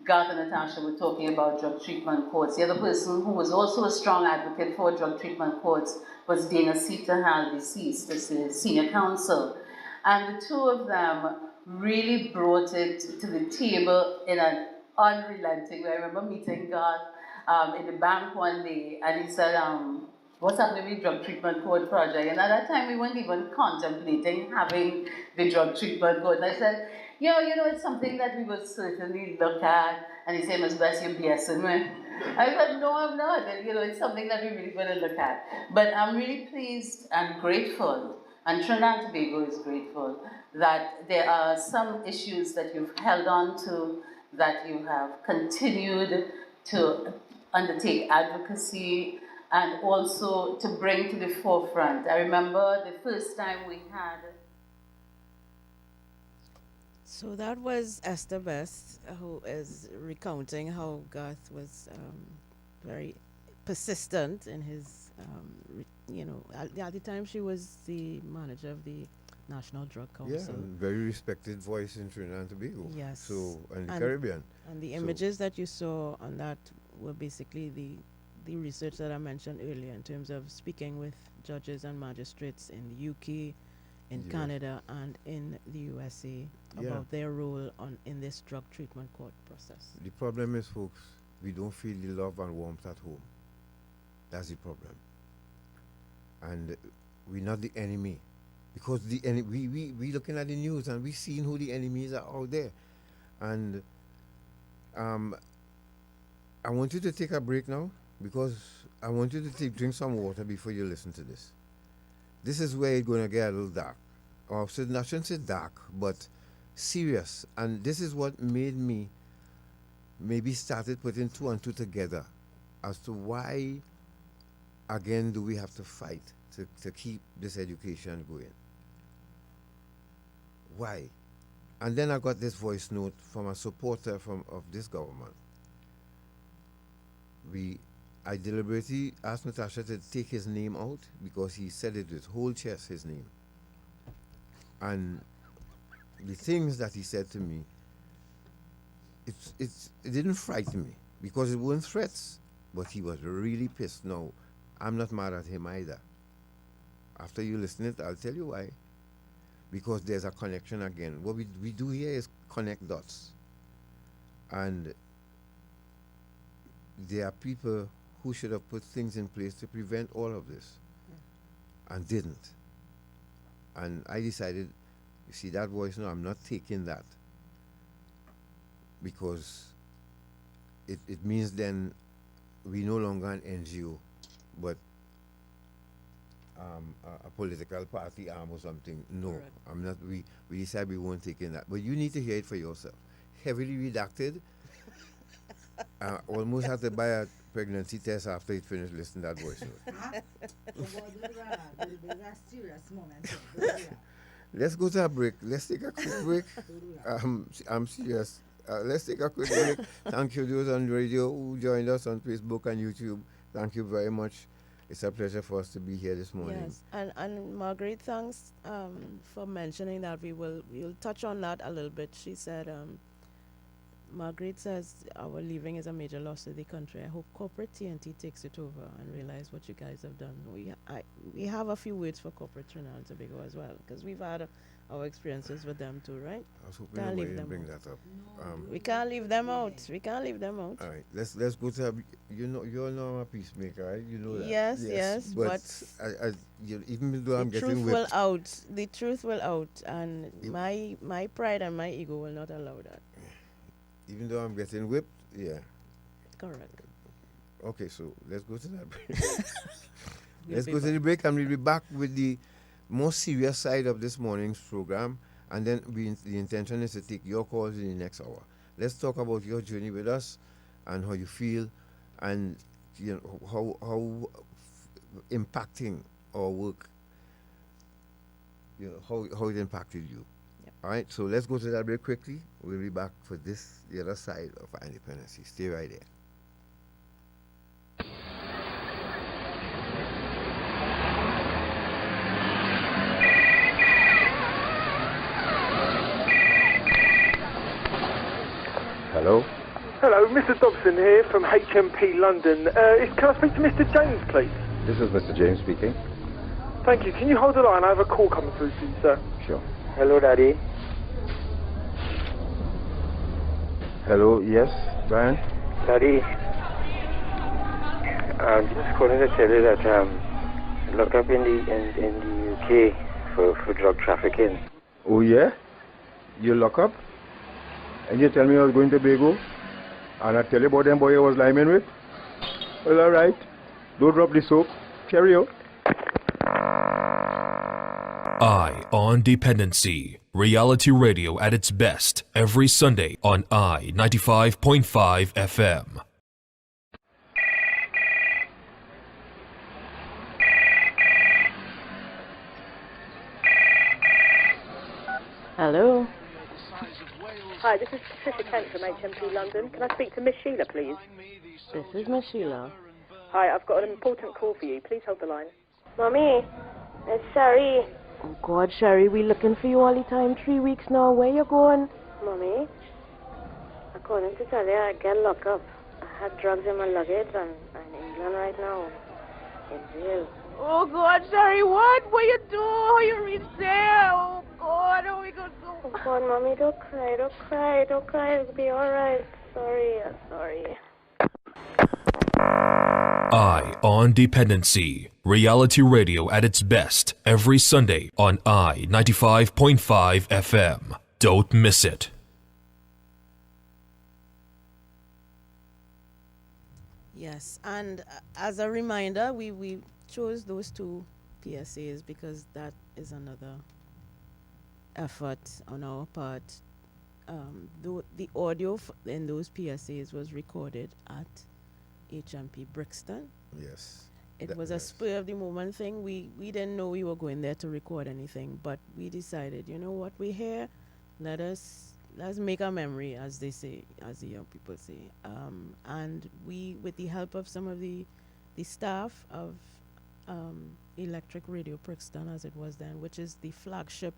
Garth and Natasha were talking about drug treatment courts. The other person who was also a strong advocate for drug treatment courts was Dana Sitahal, deceased, as the senior counsel. And the two of them really brought it to the table in an unrelenting way. I remember meeting Garth in the bank one day, and he said, what's happening with the drug treatment court project? And at that time, we weren't even contemplating having the drug treatment court. And I said, it's something that we will certainly look at. And he said, Ms. Bess, you're BSing me. I said, no, I'm not. And, it's something that we're really going to look at. But I'm really pleased and grateful, and Trinidad and Tobago is grateful, that there are some issues that you've held on to, that you have continued to undertake advocacy and also to bring to the forefront. I remember the first time we had. So that was Esther Best, who is recounting how Garth was very persistent in his, at the time she was the manager of the National Drug Council. Yeah, and very respected voice in Trinidad and Tobago. Yes. So, and the Caribbean. And the images that you saw on that were basically the research that I mentioned earlier in terms of speaking with judges and magistrates in the UK, in Canada, and in the USA about their role in this drug treatment court process. The problem is, folks, we don't feel the love and warmth at home. That's the problem. And we're not the enemy. Because we looking at the news and we seeing who the enemies are out there. And I want you to take a break now, because I want you to drink some water before you listen to this. This is where it's going to get a little dark. Or I shouldn't say dark, but serious. And this is what made me maybe started putting two and two together as to why, again, do we have to fight to keep this education going. Why? And then I got this voice note from a supporter of this government. I deliberately asked Natasha to take his name out because he said it with whole chest, his name. And the things that he said to me, it didn't frighten me because it weren't threats, but he was really pissed. No, I'm not mad at him either. After you listen it, I'll tell you why. Because there's a connection again. What we do here is connect dots. And there are people who should have put things in place to prevent all of this and didn't. And I decided, you see that voice, no, I'm not taking that, because it means then we no longer an NGO, but a political party arm or something. No, correct. I'm not. We decided we weren't taking that. But you need to hear it for yourself. Heavily redacted. Almost had to buy a pregnancy test after it finished listening to that voice note. Let's go to a break. Let's take a quick break. I'm serious. Let's take a quick break. Thank you those on radio who joined us on Facebook and YouTube. Thank you very much. It's a pleasure for us to be here this morning. Yes, and Margaret, thanks for mentioning that. We'll touch on that a little bit. She said, Margaret says our leaving is a major loss to the country. I hope corporate TNT takes it over and realize what you guys have done. We have a few words for corporate Trinidad and Tobago as well, because we've had our experiences with them too, right? I was hoping nobody didn't bring that up. We can't leave them out. We can't leave them out. All right, let's go to you're not a peacemaker, right? You know that. Yes, but even though I'm getting whipped, the truth will out, and my pride and my ego will not allow that. Even though I'm getting whipped, yeah. Correct. Okay, so let's go to that break. Let's go to the break, and we'll be back with the more serious side of this morning's program, and then the intention is to take your calls in the next hour. Let's talk about your journey with us and how you feel and how impacting our work, how it impacted you. All right, so let's go to that very quickly. We'll be back for this, the other side of our independency. Stay right there. Hello? Hello, Mr. Dobson here from HMP London. Can I speak to Mr. James, please? This is Mr. James speaking. Thank you. Can you hold the line? I have a call coming through to you, sir. Sure. Hello, Daddy. Hello, yes, Brian? Daddy, I'm just calling to tell you that look up in the UK for drug trafficking. Oh, yeah? You lock up? And you tell me I was going to Bago? And I tell you about them boy I was liming with? Well, all right. Don't drop the soap. Carry on. Eye on Dependency. Reality radio at its best every Sunday on I 95.5 FM. Hello. Hi, this is Patricia Kent from HMP London. Can I speak to Miss Sheila, please? This is Miss Sheila. Hi, I've got an important call for you. Please hold the line. Mommy, it's Sherry. Oh God, Sherry, we looking for you all the time. 3 weeks now. Where you going? Mommy, according to tell you, I get locked up. I had drugs in my luggage and I'm in England right now. In jail. Oh God, Sherry, what will you do? How you reach there? Oh God, how we gonna do? Oh God, Mommy, don't cry, don't cry, don't cry. It'll be all right. Sorry, I'm sorry. Eye on Dependency. Reality radio at its best every Sunday on I 95.5 FM. Don't miss it. Yes, and as a reminder, we chose those two PSAs because that is another effort on our part. The audio in those PSAs was recorded at HMP Brixton. Yes. It was a spur of the moment thing. We didn't know we were going there to record anything, but we decided, you know what, we're here, let's make a memory, as they say, as the young people say. And we, with the help of some of the staff of Electric Radio Brixton, as it was then, which is the flagship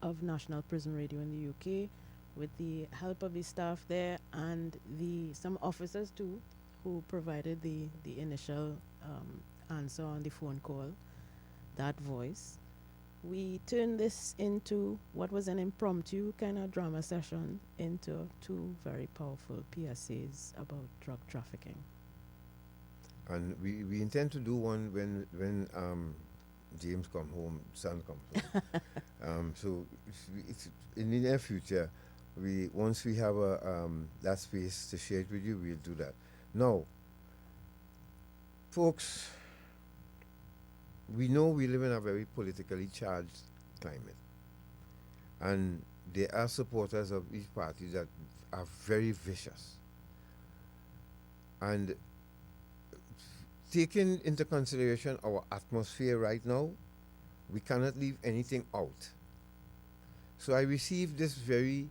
of National Prison Radio in the UK, with the help of the staff there and some officers too, who provided the initial answer on the phone call, that voice. We turned this into what was an impromptu kind of drama session into two very powerful PSAs about drug trafficking. And we intend to do one when James come home, son comes home. So it's in the near future, once we have that space to share it with you, we'll do that. Now, folks, we know we live in a very politically charged climate. And there are supporters of each party that are very vicious. And taking into consideration our atmosphere right now, we cannot leave anything out. So I received this very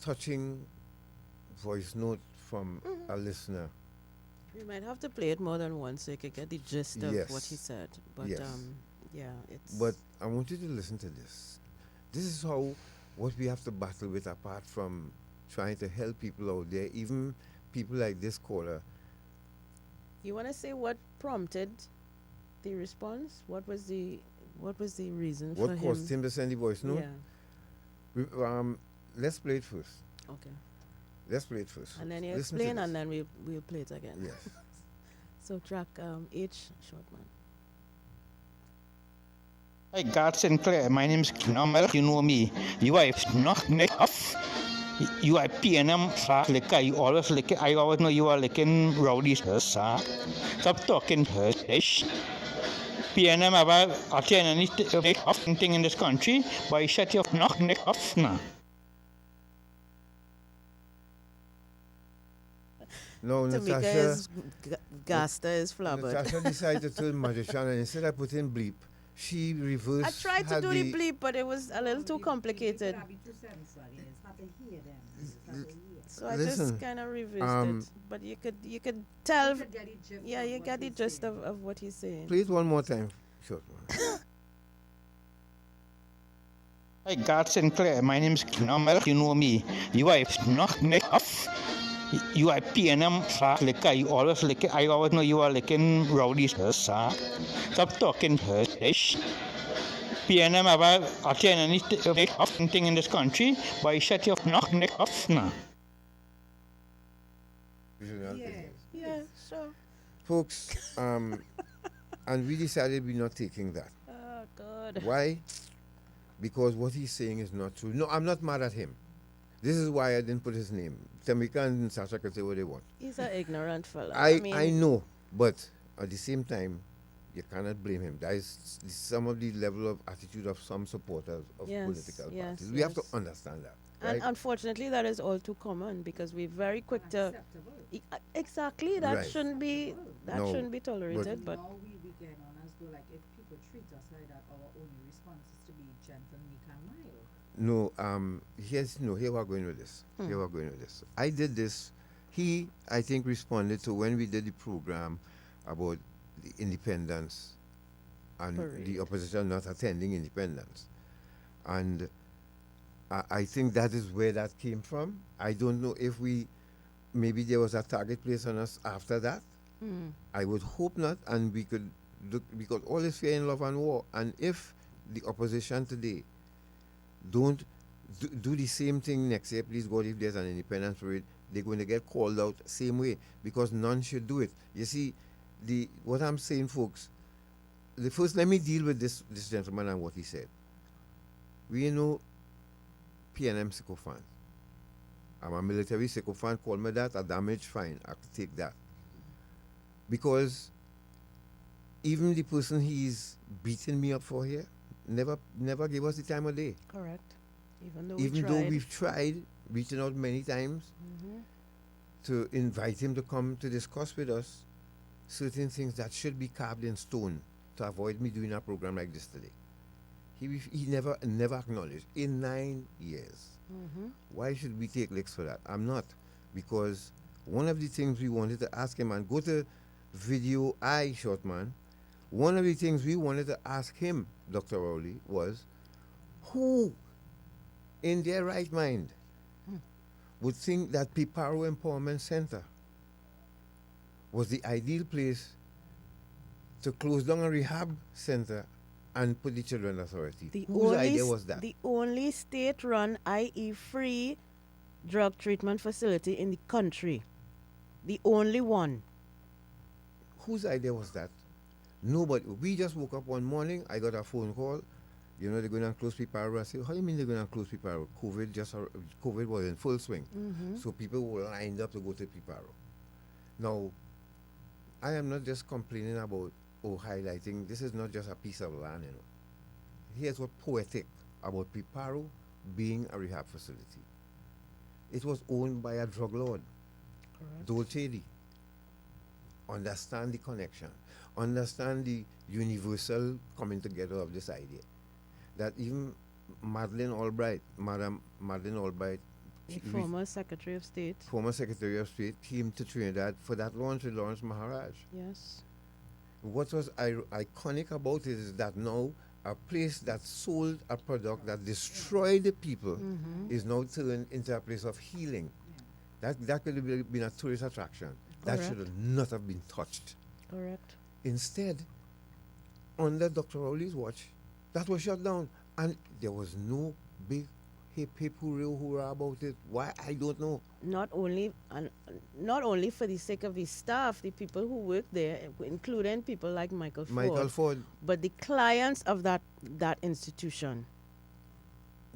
touching voice note from a listener. We might have to play it more than once so you could get the gist of what he said. But yes. Yeah, it's... But I want you to listen to this. This is what we have to battle with, apart from trying to help people out there, even people like this caller. You want to say what prompted the response? What was the reason for him? What caused him to send the voice note? Yeah. Let's play it first. Okay. Let's play it first. And then you Listen explain, and then we'll play it again. Yes. So track H, Shortman. Hi, God Sinclair. My name is Kinamal. You know me. You are not off. You are PNM liquor. You always lick it. I always know you are licking rowdy, sir. Stop talking, sir. PNM about anything in this country, but you shut your knock off now. No, Tamika Natasha. is Gasta is flabbered. Natasha decided to turn magician, and instead of putting bleep, she reversed. I tried to had do the bleep, but it was a little too complicated. So I Listen, just kind of reversed it. But you could tell. Yeah, you get the gist of what he's saying. Play it one more time. Short one. Hi, God Sinclair. My name is Kinamel. You know me. You are not off. You are PNM liquor. You always lick it. I always know you are licking rowdy, sir. Stop talking, her. PNM ever attend anything in this country, but you shut your knock neck off now. Yeah, sure. Folks, and we decided we're not taking that. Oh, God. Why? Because what he's saying is not true. No, I'm not mad at him. This is why I didn't put his name. Tamika and Sasha can say what they want. He's an ignorant fella. I know, but at the same time, you cannot blame him. That is some of the level of attitude of some supporters of political parties. We have to understand that. Right? And unfortunately, that is all too common because we're very quick to. Exactly, that Right. shouldn't be No, shouldn't be tolerated. But Now we get on as though like if people treat us like that, our only response is to be gentle, meek, and mild. No, here we're going with this. Here we're going with this. I did this. He, I think, responded to when we did the program about the independence and the opposition not attending independence. And I think that is where that came from. I don't know if maybe there was a target placed on us after that. I would hope not, and we could look, because all is fair in love and war. And if the opposition today don't do the same thing next year, please God, if there's an independence parade, they're going to get called out same way, because none should do it. You see, what I'm saying, folks, let me deal with this gentleman and what he said. We know PNM sycophant. I'm a military sycophant, call me that, a damage, fine, I could take that. Because even the person he's beating me up for here never gave us the time of day. correct. Even though we've tried reaching out many times to invite him to come to discuss with us certain things that should be carved in stone to avoid me doing a program like this today. He never acknowledged in 9 years. Why should we take licks for that? I'm not, because one of the things we wanted to ask him, and go to video short man, one of the things we wanted to ask him, Dr. Rowley, was who in their right mind would think that Piparo Empowerment Center was the ideal place to close down a rehab center and put the Children Authority. Whose idea was that? The only state-run, i.e. free, drug treatment facility in the country. The only one. Whose idea was that? Nobody. We just woke up one morning, I got a phone call. You know, they're going to close Piparo. I said, how do you mean they're going to close Piparo? COVID was in full swing. So people were lined up to go to Piparo. Now, I am not just complaining about highlighting. This is not just a piece of land, you know. Here's what poetic about Piparo being a rehab facility. It was owned by a drug lord, Dolce. Understand the connection. Understand the universal coming together of this idea. That even Madam Madeleine Albright, Former Secretary of State. Former Secretary of State, came to Trinidad for that launch with Lawrence Maharaj. Yes. What was iconic about it is that now a place that sold a product that destroyed the people is now turned into a place of healing. That could have been a tourist attraction. That Correct. should not have been touched. Correct. Instead, under Dr. Rowley's watch, that was shut down. And there was no big hip hurrah about it. Why? I don't know. Not only for the sake of the staff, the people who work there, including people like Michael Ford, but the clients of that institution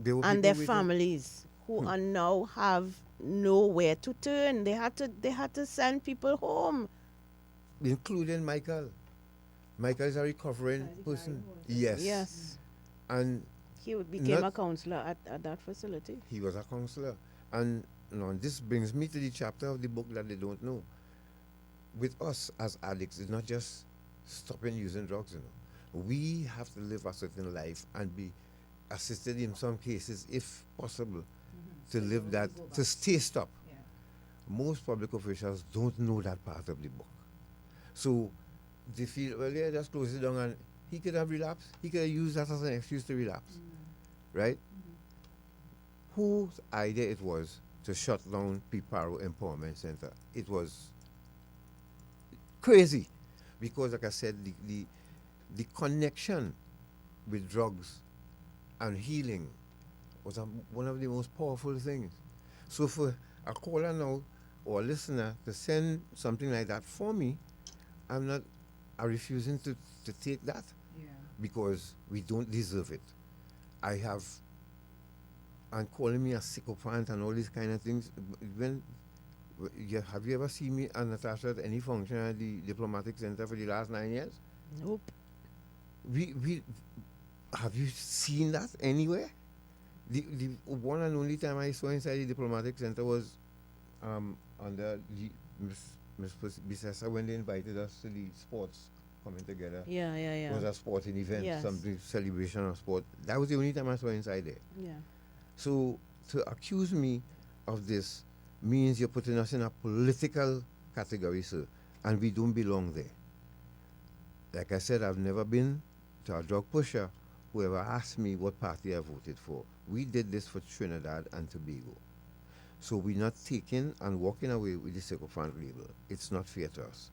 and their families who are now have nowhere to turn. They had to send people home, including Michael. Michael is a recovering person. Yes. Yes. And he became a counselor at that facility. He was a counselor. And Now, this brings me to the chapter of the book that they don't know. With us as addicts, it's not just stopping using drugs, you know. We have to live a certain life and be assisted in some cases, if possible, to live that, to stay stopped. Most public officials don't know that part of the book. So they feel, well, yeah, just close it down, and he could have relapsed. He could have used that as an excuse to relapse. Right? Whose idea it was to shut down Piparo Empowerment Center? It was crazy. Because, like I said, the connection with drugs and healing was one of the most powerful things. So for a caller now or a listener to send something like that for me, I'm refusing to take that because we don't deserve it. And calling me a sycophant and all these kind of things. Have you ever seen me and Natasha at any function at the Diplomatic Center for the last 9 years? Nope. Have you seen that anywhere? The one and only time I saw inside the Diplomatic Center was under Miss Bissessa when they invited us to the sports coming together. Yeah. It was a sporting event, Yes. some celebration of sport. That was the only time I saw inside there. Yeah. So to accuse me of this means you're putting us in a political category, sir, and we don't belong there. Like I said, I've never been to a drug pusher who ever asked me what party I voted for. We did this for Trinidad and Tobago. So we're not taking and walking away with the sycophant label. It's not fair to us.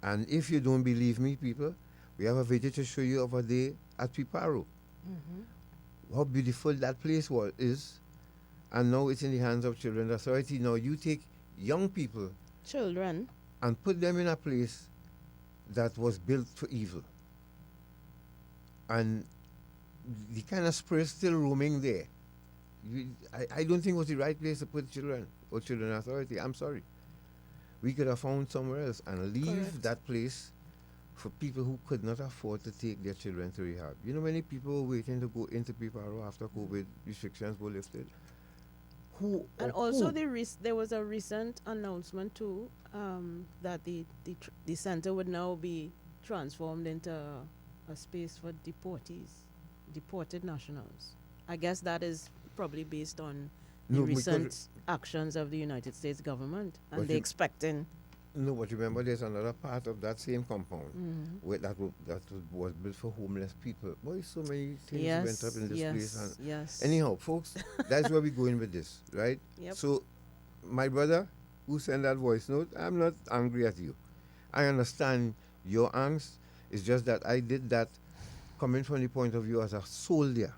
And if you don't believe me, people, we have a video to show you of a day at Piparo. How beautiful that place is. And now it's in the hands of Children's Authority. Now you take young people, children, and put them in a place that was built for evil. And the kind of spray still roaming there. I don't think it was the right place to put children or Children's Authority. I'm sorry. We could have found somewhere else and leave Correct. that place for people who could not afford to take their children to rehab. You know, many people were waiting to go into Piparo after COVID restrictions were lifted. And also there was a recent announcement too that the center would now be transformed into a space for deported nationals. I guess that is probably based on the recent actions of the United States government, and they're expecting. No, but remember, there's another part of that same compound where that was built for homeless people. Boy, so many things went up in this place. And anyhow, folks, that's where we're going with this, right? Yep. So, my brother who sent that voice note, I'm not angry at you. I understand your angst. It's just that I did that coming from the point of view as a soldier,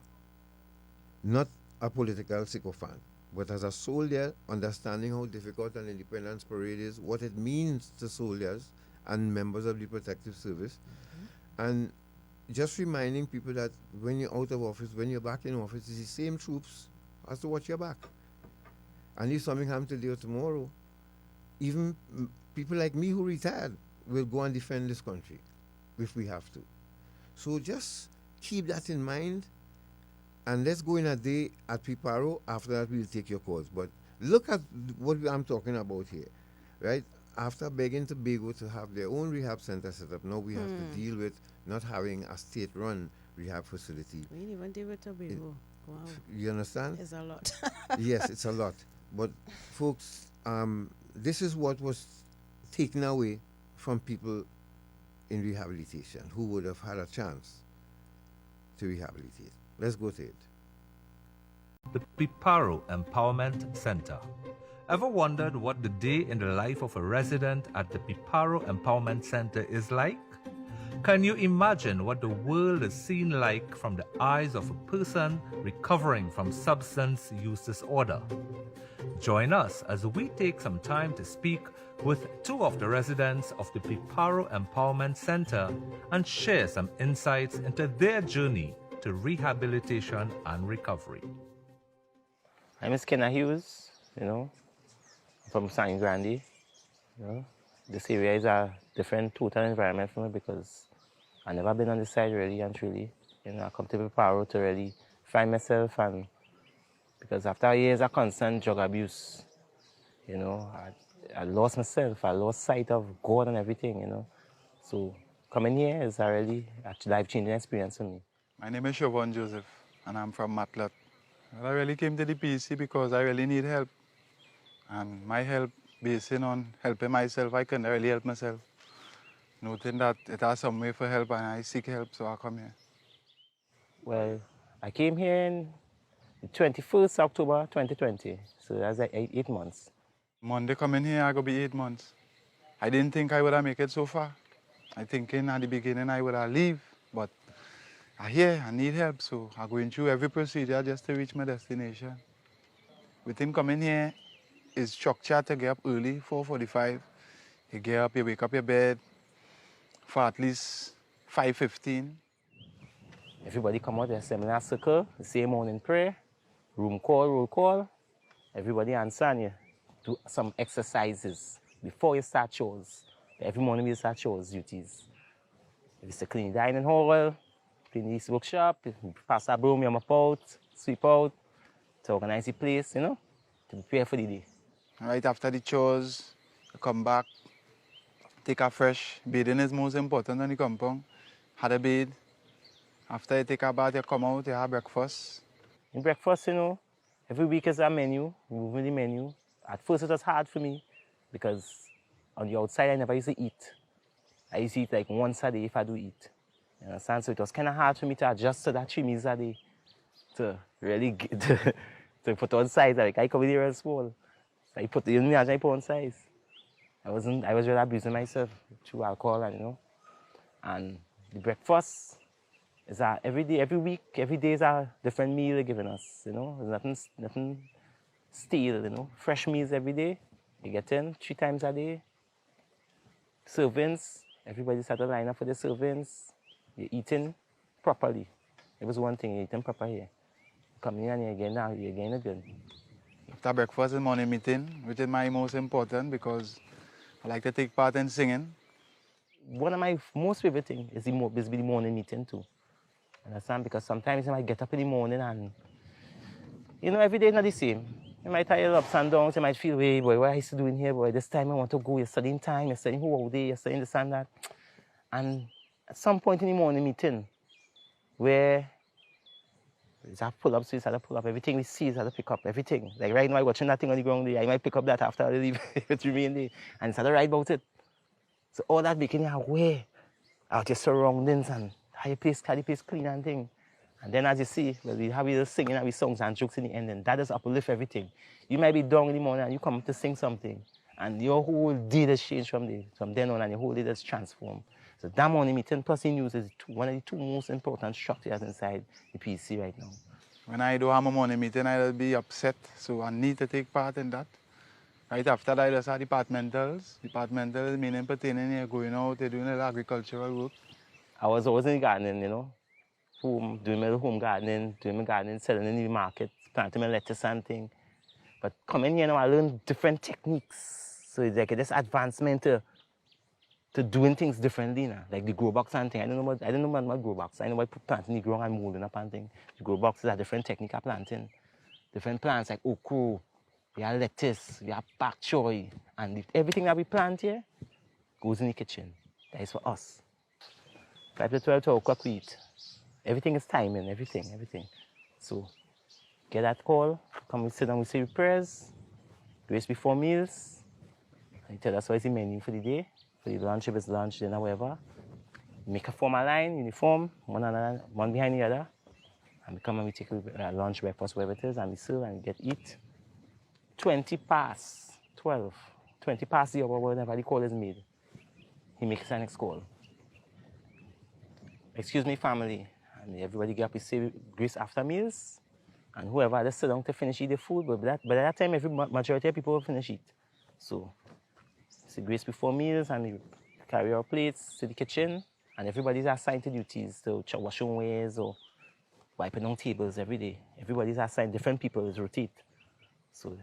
not a political sycophant. But as a soldier, understanding how difficult an Independence Parade is, what it means to soldiers and members of the protective service, and just reminding people that when you're out of office, when you're back in office, it's the same troops as to watch your back. And if something happens today or tomorrow, even people like me who retired will go and defend this country if we have to. So just keep that in mind. And let's go in a day at Piparo. After that, we'll take your calls. But look at what I'm talking about here, right? After begging Tobago to have their own rehab center set up, now we have to deal with not having a state-run rehab facility. We didn't even deal with Tobago. Wow. You understand? It's a lot. Yes, it's a lot. But, folks, this is what was taken away from people in rehabilitation who would have had a chance to rehabilitate. Let's go to it. The Piparo Empowerment Center. Ever wondered what the day in the life of a resident at the Piparo Empowerment Center is like? Can you imagine what the world is seen like from the eyes of a person recovering from substance use disorder? Join us as we take some time to speak with two of the residents of the Piparo Empowerment Center and share some insights into their journey to rehabilitation and recovery. I'm Skinner Hughes, from San Grande. This area is a different total environment for me because I've never been on this side really and truly. I come to Piparo to really find myself, and because after years of constant drug abuse, You know, I lost myself. I lost sight of God and everything, you know. So coming here is a really life-changing experience for me. My name is Siobhan Joseph, and I'm from Matlat. Well, I really came to the PC because I really need help. And my help, basing on helping myself, I couldn't really help myself. Noting that it has some way for help and I seek help, so I come here. Well, I came here in the 21st October 2020, so that's like 8 months. Monday coming here, I go be 8 months. I didn't think I would have make it so far. I thinking at the beginning I would have leave, but I here, I need help, so I'm going through every procedure just to reach my destination. Within coming here is structured to get up early, 4:45. You get up, you wake up your bed for at least 5:15. Everybody come out in a seminar circle, the same morning prayer, room call, roll call. Everybody answer and you do some exercises before you start chores. Every morning we start chores duties. If it's to clean the dining hall, clean the workshop, pass a broom, you mop out, sweep out, to organize the place, you know, to prepare for the day. Right after the chores, you come back, take a fresh. Bathing is most important on the compound. Had a bathe. After you take a bath, you come out, you have breakfast. In breakfast, you know, every week is a menu, moving the menu. At first it was hard for me because on the outside I never used to eat. I used to eat like once a day if I do eat. You understand? So it was kind of hard for me to adjust to that 3 meals a day to really get to put on size. Like I come in here small. So I put I put on size. I was really abusing myself through alcohol and you know. And the breakfast is every day, every week, every day is a different meal they're giving us, you know. There's nothing stale, you know. Fresh meals every day. You get in 3 times a day. Servings, everybody start to line up for the servings. You're eating properly. It was one thing, you're eating proper here. Come in and you're getting it good. After breakfast is morning meeting, which is my most important because I like to take part in singing. One of my most favorite things is the morning meeting too. Understand? Because sometimes you might get up in the morning and, you know, every day is not the same. You might tire your ups and downs, you might feel, hey, boy, what are you doing here, boy? This time I want to go, you're studying time, you're studying whole day, you're studying this and that. And at some point in the morning meeting, where you have pull-ups, so you have to pull up everything we see, you have to pick up everything. Like right now, I'm watching that thing on the ground there, I might pick up that after I leave, it remain there, and it's have to write about it. So all that making you aware of your surroundings and how the place clean and thing. And then as you see, well, we have either singing and we songs and jokes in the end, and that just uplift everything. You might be down in the morning and you come to sing something, and your whole day has changed from then on, and your whole day has transformed. So that morning meeting plus the news is one of the 2 most important structures inside the PC right now. When I do have a morning meeting, I'll be upset, so I need to take part in that. Right after that, I just have departmentals. Departmental meaning pertaining, you're going out, you're doing a little agricultural work. I was always in the gardening, you know. Doing my home gardening, selling in the market, planting my lettuce and thing. But coming here now, I learn different techniques. So it's like this advancement to doing things differently now. Like the grow box and thing. I don't know about grow box. I know about planting the ground and molding up and thing. The grow box is a different technique of planting. Different plants like okra, we have lettuce, we have pak choy. And everything that we plant here goes in the kitchen. That is for us. 5 to 12 to o'clock we eat. Everything is timing, everything. So, get that call, come and sit down, we say your prayers, grace before meals. I tell us what is the menu for the day. For the lunch, if it's lunch, dinner, whatever. Make a formal line, uniform, one behind the other. And we come and we take lunch, breakfast, whatever it is, and we serve and we get eat. 20 past 12, 20 past the hour, whenever the call is made, he makes the next call. Excuse me, family. And everybody get up, we say grace after meals. And whoever just sit down to finish eat the food, but by that time, majority of people will finish eat. So, say grace before meals, and we carry our plates to the kitchen, and everybody's assigned to duties, to washing ways or wiping down tables every day. Everybody's assigned, different people is rotate. So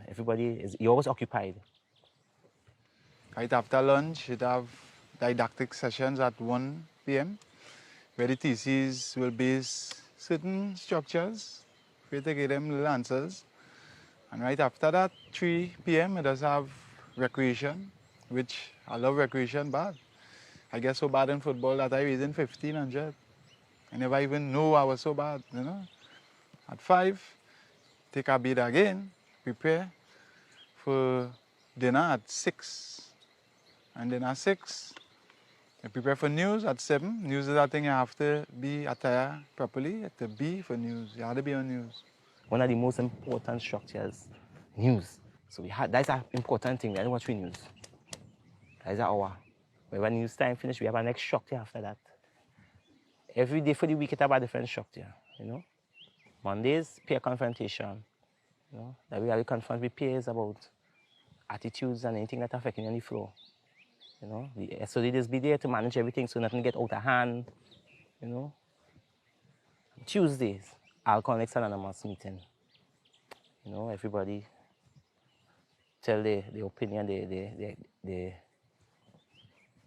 you're always occupied. Right after lunch, you'd have didactic sessions at 1 p.m. where the TCs will base certain structures for you to give them little answers. And right after that, 3 p.m., it does have recreation, which I love recreation bad. I get so bad in football that I was in 1500. I never even knew I was so bad, you know. At 5, take a bed again, prepare for dinner at 6. And then at 6, I prepare for news at 7. News is that thing you have to be attired properly, to be for news. You have to be on news. One of the most important structures, news. So that's an important thing. We don't watch news. That's an hour. When news time finish, we have our next structure after that. Every day for the week, it have a different structure, you know. Mondays, peer confrontation, you know. That we have to confront with peers about attitudes and anything that affecting on the floor, you know. So they just be there to manage everything so nothing get out of hand, you know. Tuesdays, Alcoholics Anonymous meeting. You know, everybody tell their opinion, the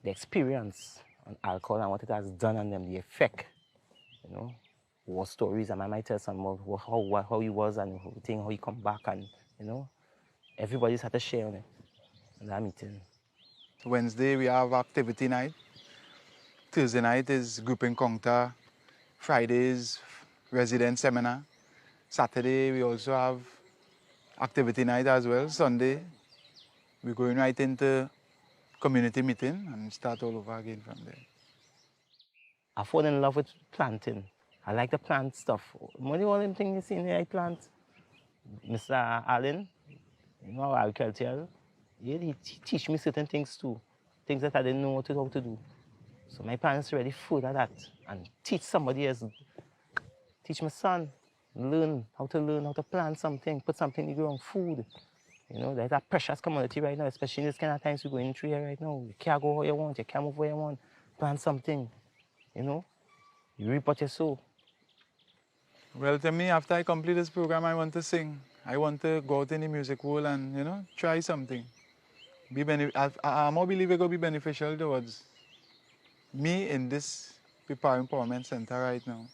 experience on alcohol and what it has done on them, the effect, you know, war stories. And I might tell some of how he was and how he come back, and, you know, everybody's had to share on it in that meeting. Wednesday, we have activity night. Thursday night is group encounter. Friday is resident seminar. Saturday, we also have activity night as well. Sunday, we're going right into community meeting and start all over again from there. I fall in love with planting. I like to plant stuff. One of the only thing you see in here, I plant. Mr. Allen, you know, agriculture, he teach me certain things too. Things that I didn't know how to do. So my parents are really full of that. And teach somebody else. Teach my son. Learn how to plant something, put something in the ground, food. You know, there's a precious commodity right now, especially in this kind of times we're going through here right now. You can't go where you want, you can't move where you want. Plant something, you know. You reap what you sow. Well, to me, after I complete this program, I want to sing. I want to go out in the music world and, you know, try something. I more believe it will be beneficial towards me in this People Empowerment Center right now.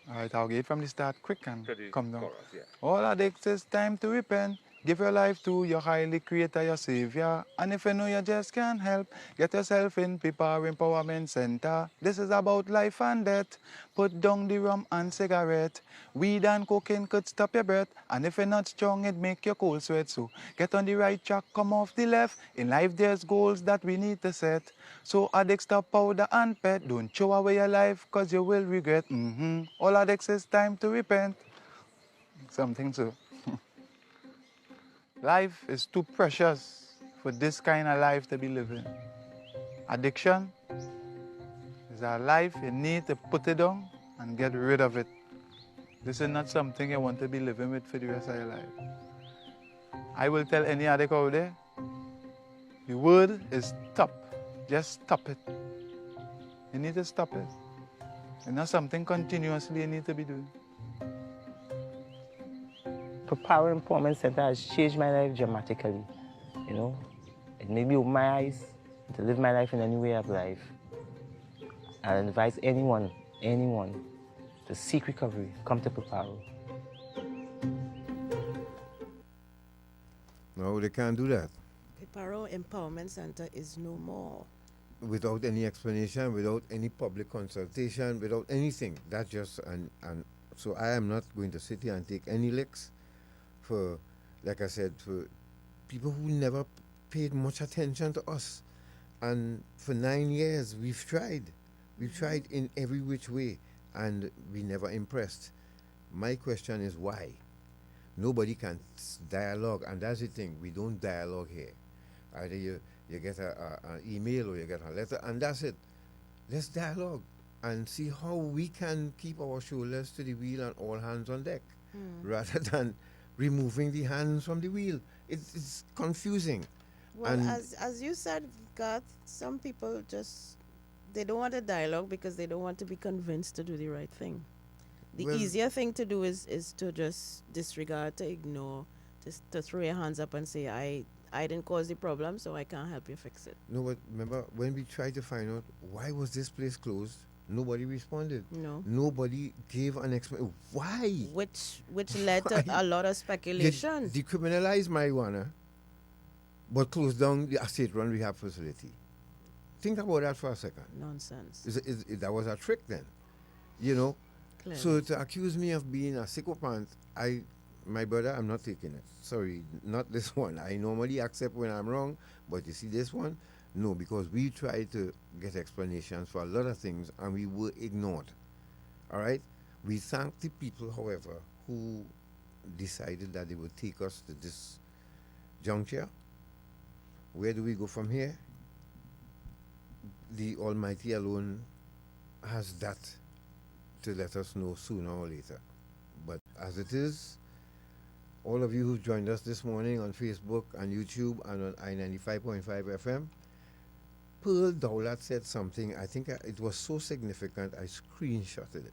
All right, I'll get it from the start quick and come down. Chorus, yeah. All that takes is time to repent. Give your life to your highly creator, your savior. And if you know you just can't help, get yourself in People Empowerment Center. This is about life and death. Put down the rum and cigarette. Weed and cocaine could stop your breath. And if you're not strong, it make your cold sweat. So get on the right track, come off the left. In life, there's goals that we need to set. So addicts, stop powder and pet. Don't throw away your life, cause you will regret. All addicts, it's time to repent. Something so. Life is too precious for this kind of life to be living. Addiction is a life you need to put it down and get rid of it. This is not something you want to be living with for the rest of your life. I will tell any addict out there, the word is stop. Just stop it. You need to stop it. It's not something continuously you need to be doing. Power Empowerment Center has changed my life dramatically. You know, it made me open my eyes to live my life in any way of life. I advise anyone to seek recovery, come to Piparo. No, they can't do that. Piparo Empowerment Center is no more. Without any explanation, without any public consultation, without anything. That's just, and so I am not going to sit here and take any licks for, like I said, for people who never paid much attention to us. And for 9 years, we've tried. We've tried in every which way, and we never impressed. My question is why? Nobody can dialogue, and that's the thing. We don't dialogue here. Either you get an email or you get a letter, and that's it. Let's dialogue and see how we can keep our shoulders to the wheel and all hands on deck, rather than removing the hands from the wheel. It's confusing. Well, and as you said, Garth, some people just, they don't want a dialogue because they don't want to be convinced to do the right thing. The Well- easier thing to do is to just disregard, to ignore, just to throw your hands up and say, I didn't cause the problem, so I can't help you fix it. no, but remember when we tried to find out why was this place closed, Nobody responded. No. Nobody gave an explanation. Why? Which led to a lot of speculation. Decriminalize marijuana, but close down the state-run rehab facility. Think about that for a second. Nonsense. That was a trick then, you know. Clearly. So to accuse me of being a psychopath, my brother, I'm not taking it. Sorry, not this one. I normally accept when I'm wrong, but you see this one, no, because we tried to get explanations for a lot of things and we were ignored. All right. We thank the people, however, who decided that they would take us to this juncture. Where do we go from here? The Almighty alone has that to let us know sooner or later. But as it is, all of you who joined us this morning on Facebook and YouTube and on I-95.5 FM, Pearl Dowlat said something, I think it was so significant, I screenshotted it.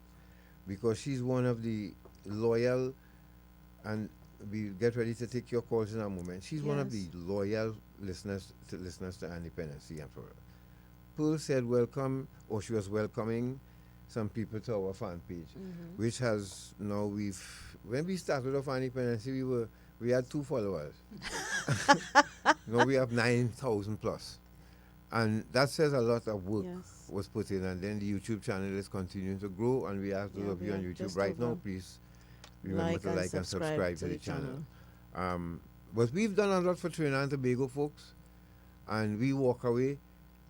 Because she's one of the loyal, and we get ready to take your calls in a moment. She's one of the loyal listeners to Dependency and for her. Pearl said welcome, or she was welcoming some people to our fan page, which has now when we started off Dependency, we had 2 followers. Now we have 9,000 plus. And that says a lot of work was put in, and then the YouTube channel is continuing to grow, and we ask those of you on YouTube right now, please remember to like and subscribe to the channel. But we've done a lot for Trinidad and Tobago, folks, and we walk away.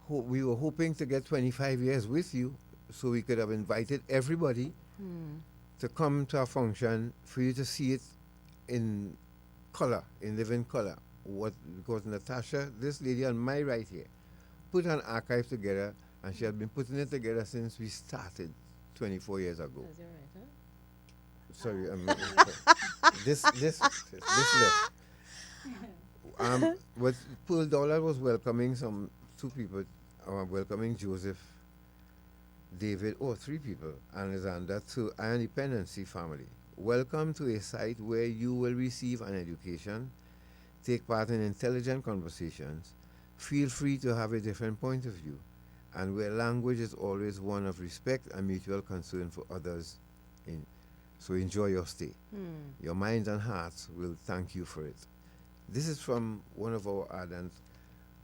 We were hoping to get 25 years with you, so we could have invited everybody to come to our function for you to see it in color, in living color. Because Natasha, this lady on my right here, put an archive together, and she has been putting it together since we started 24 years ago. That's right, Sorry, this left. But Pearl Dollar was welcoming 2 people, welcoming Joseph, David, 3 people, Alexander, to an Dependency family. Welcome to a site where you will receive an education, take part in intelligent conversations, feel free to have a different point of view, and where language is always one of respect and mutual concern for others. So enjoy your stay. Your minds and hearts will thank you for it. This is from one of our ardent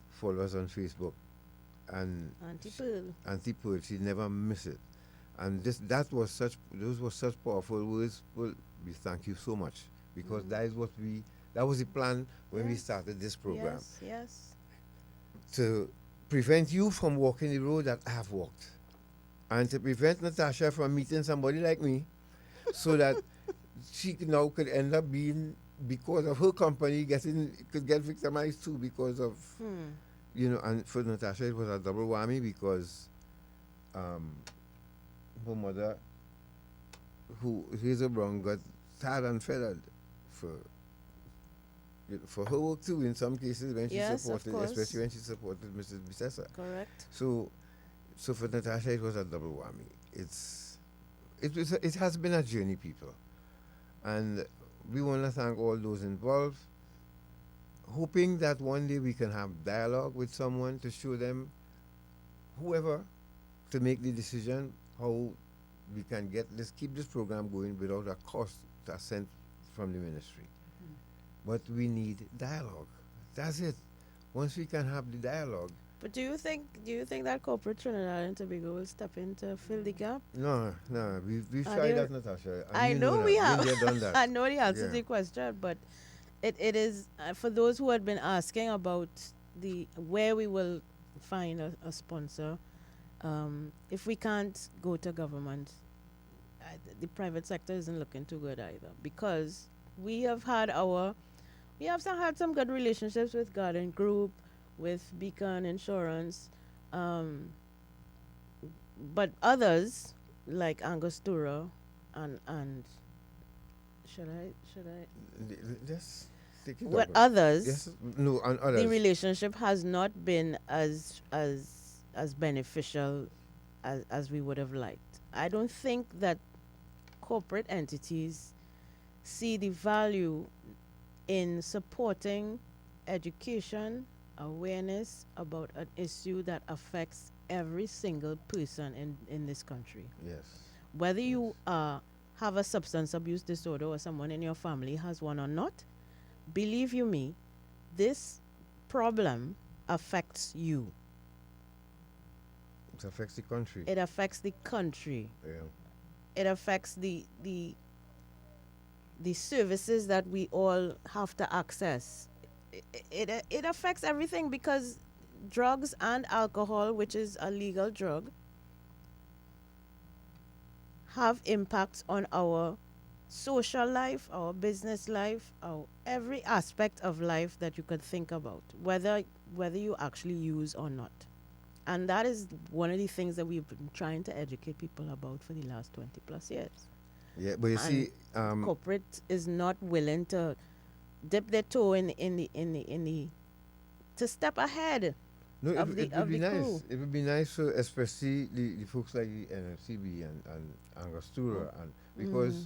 followers on Facebook, and Auntie Pearl, she never miss it. And those were such powerful words. Well, we thank you so much, because that was the plan when we started this program. Yes. To prevent you from walking the road that I have walked, and to prevent Natasha from meeting somebody like me, so that she now could end up being, because of her company, could get victimized too because of, and for Natasha it was a double whammy, because her mother, who Hazel Brown, got tarred and feathered for her work too, in some cases, when she supported, especially when she supported Mrs. Bissessa. Correct. So for Natasha, it was a double whammy. It has been a journey, people, and we want to thank all those involved, hoping that one day we can have dialogue with someone to show them, whoever, to make the decision how we can keep this program going without a cost that's sent from the ministry. But we need dialogue. That's it. Once we can have the dialogue. But do you think that corporate Trinidad and Tobago will step in to fill the gap? No. We've tried that, Natasha. I know we have. Done that. I know the answer to the question, but it is for those who had been asking about where we will find a sponsor. If we can't go to government, the private sector isn't looking too good either, because we have had some good relationships with Garden Group, with Beacon Insurance, but others like Angostura and should I just take it with over. Others, yes, no, and others, the relationship has not been as beneficial as we would have liked. I don't think that corporate entities see the value in supporting education, awareness about an issue that affects every single person in this country. Yes. Whether you have a substance abuse disorder or someone in your family has one or not, believe you me, this problem affects you. It affects the country. It affects the country. Yeah. It affects the services that we all have to access. It affects everything because drugs and alcohol, which is a legal drug, have impacts on our social life, our business life, our every aspect of life that you could think about, whether you actually use or not. And that is one of the things that we've been trying to educate people about for the last 20 plus years. Yeah, but you And see, corporate is not willing to dip their toe in the to step ahead. no, of it the would be nice. crew. It would be nice for especially the folks like the NFCB and Angostura, and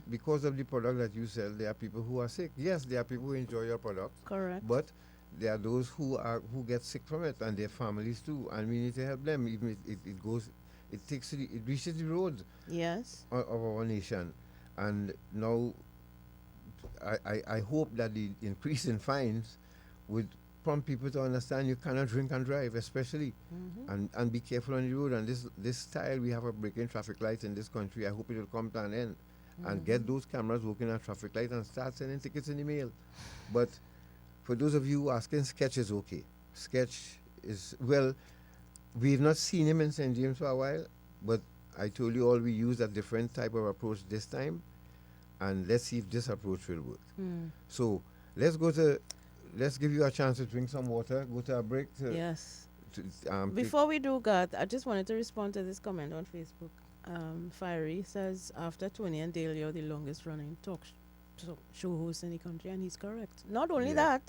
because of the product that you sell, there are people who are sick. Yes, there are people who enjoy your product. Correct. But there are those who get sick from it, and their families too, and we need to help them. Even it reaches the road. Yes. Of our nation, and now I hope that the increase in fines would prompt people to understand you cannot drink and drive, especially, and be careful on the road. And this style we have of breaking traffic lights in this country, I hope it will come to an end, and get those cameras working at traffic lights and start sending tickets in the mail. But for those of you asking, Sketch is okay. Sketch is, well, we've not seen him in St. James for a while, but I told you all we used a different type of approach this time, and let's see if this approach will work. So let's give you a chance to drink some water, go to a break. Yes. Before we do, Garth, I just wanted to respond to this comment on Facebook. Fiery says, after Tony and Dale, you're the longest running talk show host in the country, and he's correct. Not only that,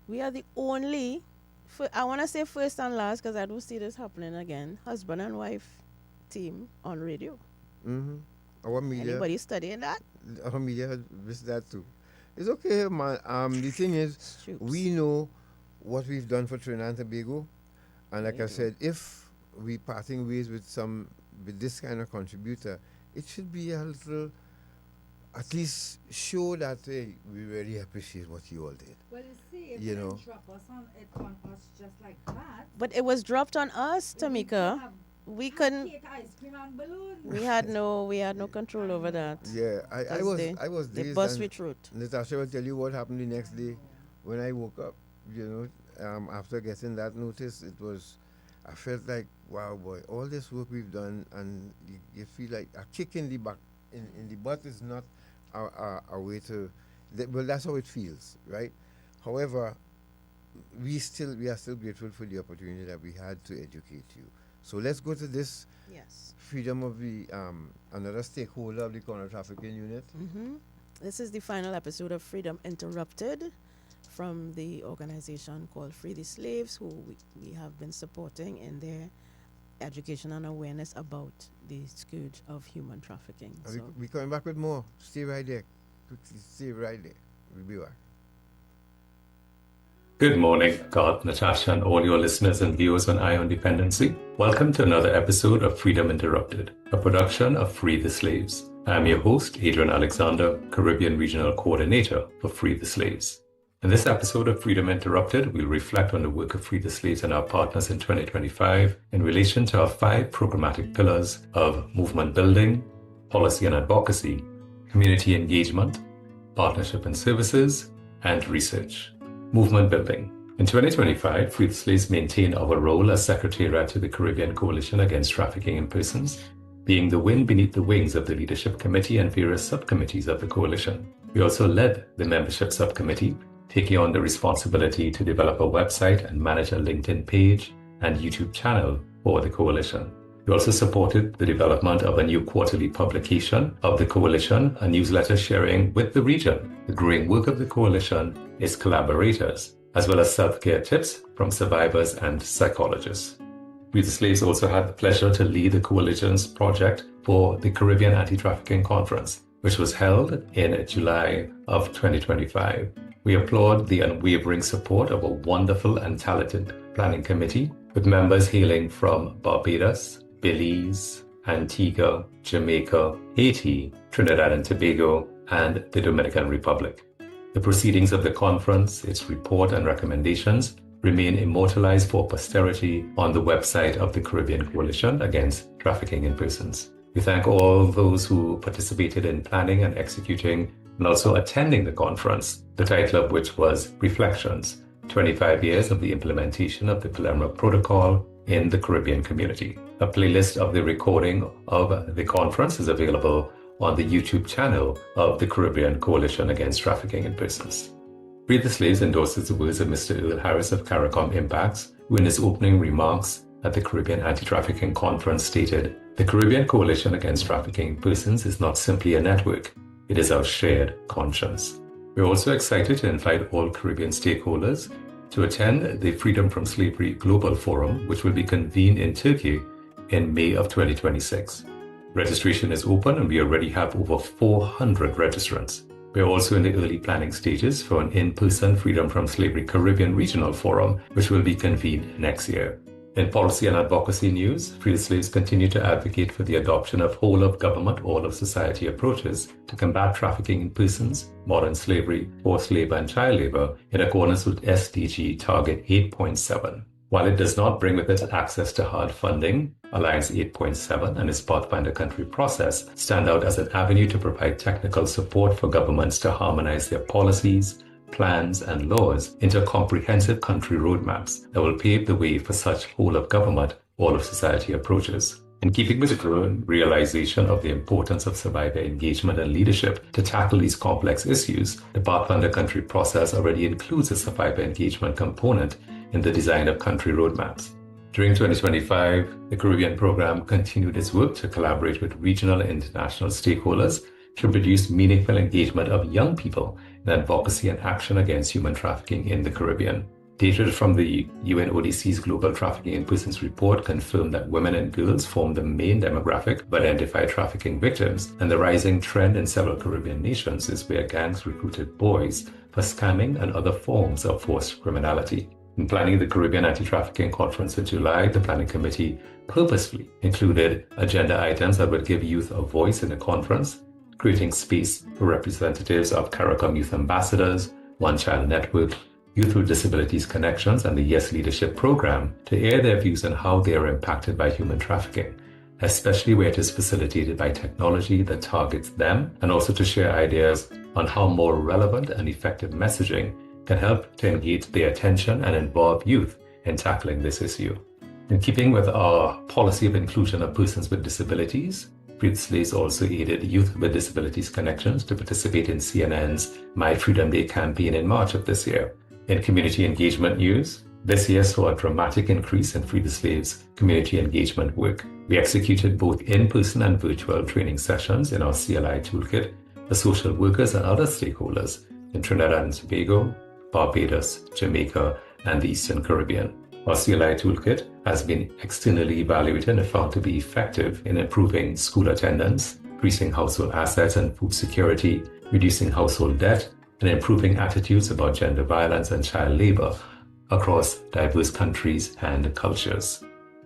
we are the only, I want to say first and last, because I don't see this happening again, husband and wife team on radio. Our media. Anybody studying that? Our media missed that too. It's okay, man. The thing is, we know what we've done for Trinidad and Tobago, and like I said, if we parting ways with this kind of contributor, it should be a little, at least show that, hey, we really appreciate what you all did. Well, you see, if You they know. drop us on us just like that, But it was dropped on us, Tamika. We couldn't. cake, ice cream, and balloons. We had no control over that. Yeah, I was they dazed, bust and with truth. Natasha will tell you what happened the next day when I woke up. You know, after getting that notice, I felt like, wow, boy, all this work we've done, and you feel like a kick in the back, in the butt is not a way to. Well, that's how it feels, right? However, we are still grateful for the opportunity that we had to educate you. So let's go to this. Yes. Freedom of the another stakeholder of the counter trafficking unit. This is the final episode of Freedom Interrupted from the organization called Free the Slaves, who we have been supporting in their education and awareness about the scourge of human trafficking. We're coming back with more. Stay right there. Stay right there. We'll be back. Good morning, Garth, Natasha, and all your listeners and viewers on Eye on Dependency. Welcome to another episode of Freedom Interrupted, a production of Free the Slaves. I am your host, Adrian Alexander, Caribbean Regional Coordinator for Free the Slaves. In this episode of Freedom Interrupted, we'll reflect on the work of Free the Slaves and our partners in 2025 in relation to our 5 programmatic pillars of movement building, policy and advocacy, community engagement, partnership and services, and research. Movement building. In 2025, Free the Slaves maintained our role as Secretariat to the Caribbean Coalition Against Trafficking in Persons, being the wind beneath the wings of the Leadership Committee and various subcommittees of the coalition. We also led the Membership Subcommittee, taking on the responsibility to develop a website and manage a LinkedIn page and YouTube channel for the coalition. We also supported the development of a new quarterly publication of the coalition, a newsletter sharing with the region the growing work of the coalition, its collaborators, as well as self-care tips from survivors and psychologists. We the Slaves also had the pleasure to lead the coalition's project for the Caribbean Anti-Trafficking Conference, which was held in July of 2025. We applaud the unwavering support of a wonderful and talented planning committee with members hailing from Barbados, Belize, Antigua, Jamaica, Haiti, Trinidad and Tobago, and the Dominican Republic. The proceedings of the conference, its report and recommendations remain immortalized for posterity on the website of the Caribbean Coalition Against Trafficking in Persons. We thank all those who participated in planning and executing and also attending the conference, the title of which was Reflections, 25 Years of the Implementation of the Palermo Protocol in the Caribbean Community. A playlist of the recording of the conference is available on the YouTube channel of the Caribbean Coalition Against Trafficking in Persons. Free the Slaves endorses the words of Mr. Earl Harris of CARICOM Impacts, who in his opening remarks at the Caribbean Anti-Trafficking Conference stated, "The Caribbean Coalition Against Trafficking in Persons is not simply a network, it is our shared conscience." We're also excited to invite all Caribbean stakeholders to attend the Freedom from Slavery Global Forum, which will be convened in Turkey in May of 2026. Registration is open and we already have over 400 registrants. We are also in the early planning stages for an in-person Freedom from Slavery Caribbean Regional Forum, which will be convened next year. In policy and advocacy news, Free the Slaves continue to advocate for the adoption of whole-of-government, all-of-society approaches to combat trafficking in persons, modern slavery, forced labor, and child labor in accordance with SDG Target 8.7. While it does not bring with it access to hard funding, Alliance 8.7 and its Pathfinder Country process stand out as an avenue to provide technical support for governments to harmonize their policies, plans, and laws into comprehensive country roadmaps that will pave the way for such whole-of-government, all-of-society approaches. In keeping with the growing realization of the importance of survivor engagement and leadership to tackle these complex issues, the Pathfinder Country process already includes a survivor engagement component in the design of country roadmaps. During 2025, the Caribbean program continued its work to collaborate with regional and international stakeholders to produce meaningful engagement of young people in advocacy and action against human trafficking in the Caribbean. Data from the UNODC's Global Trafficking in Persons report confirmed that women and girls form the main demographic of identified trafficking victims, and the rising trend in several Caribbean nations is where gangs recruited boys for scamming and other forms of forced criminality. In planning the Caribbean Anti-Trafficking Conference in July, the Planning Committee purposefully included agenda items that would give youth a voice in the conference, creating space for representatives of CARICOM Youth Ambassadors, One Child Network, Youth with Disabilities Connections, and the Yes Leadership Program to air their views on how they are impacted by human trafficking, especially where it is facilitated by technology that targets them, and also to share ideas on how more relevant and effective messaging can help to engage their attention and involve youth in tackling this issue. In keeping with our policy of inclusion of persons with disabilities, Free the Slaves also aided Youth with Disabilities Connections to participate in CNN's My Freedom Day campaign in March of this year. In community engagement news, this year saw a dramatic increase in Free the Slaves community engagement work. We executed both in-person and virtual training sessions in our CLI toolkit for social workers and other stakeholders in Trinidad and Tobago, Barbados, Jamaica, and the Eastern Caribbean. Our CLI toolkit has been externally evaluated and found to be effective in improving school attendance, increasing household assets and food security, reducing household debt, and improving attitudes about gender violence and child labor across diverse countries and cultures.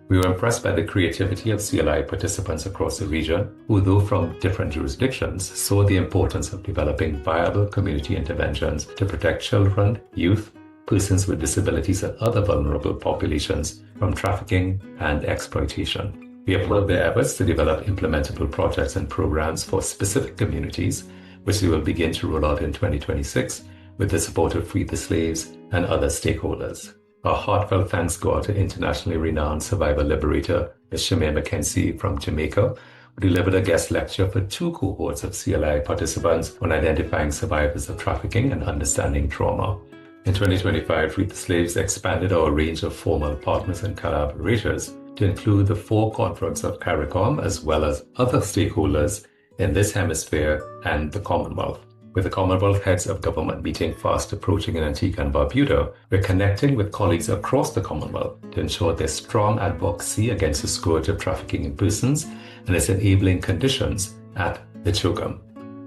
We were impressed by the creativity of CLI participants across the region, who, though from different jurisdictions, saw the importance of developing viable community interventions to protect children, youth, persons with disabilities, and other vulnerable populations from trafficking and exploitation. We applaud their efforts to develop implementable projects and programs for specific communities, which they will begin to roll out in 2026 with the support of Free the Slaves and other stakeholders. Our heartfelt thanks go out to internationally renowned survivor liberator Ms. Shamir McKenzie from Jamaica, who delivered a guest lecture for 2 cohorts of CLI participants on identifying survivors of trafficking and understanding trauma. In 2025, Free the Slaves expanded our range of formal partners and collaborators to include the 4 conferences of CARICOM as well as other stakeholders in this hemisphere and the Commonwealth. With the Commonwealth Heads of Government meeting fast approaching in Antigua and Barbuda, we're connecting with colleagues across the Commonwealth to ensure there's strong advocacy against the scourge of trafficking in persons and its enabling conditions at the CHOGM.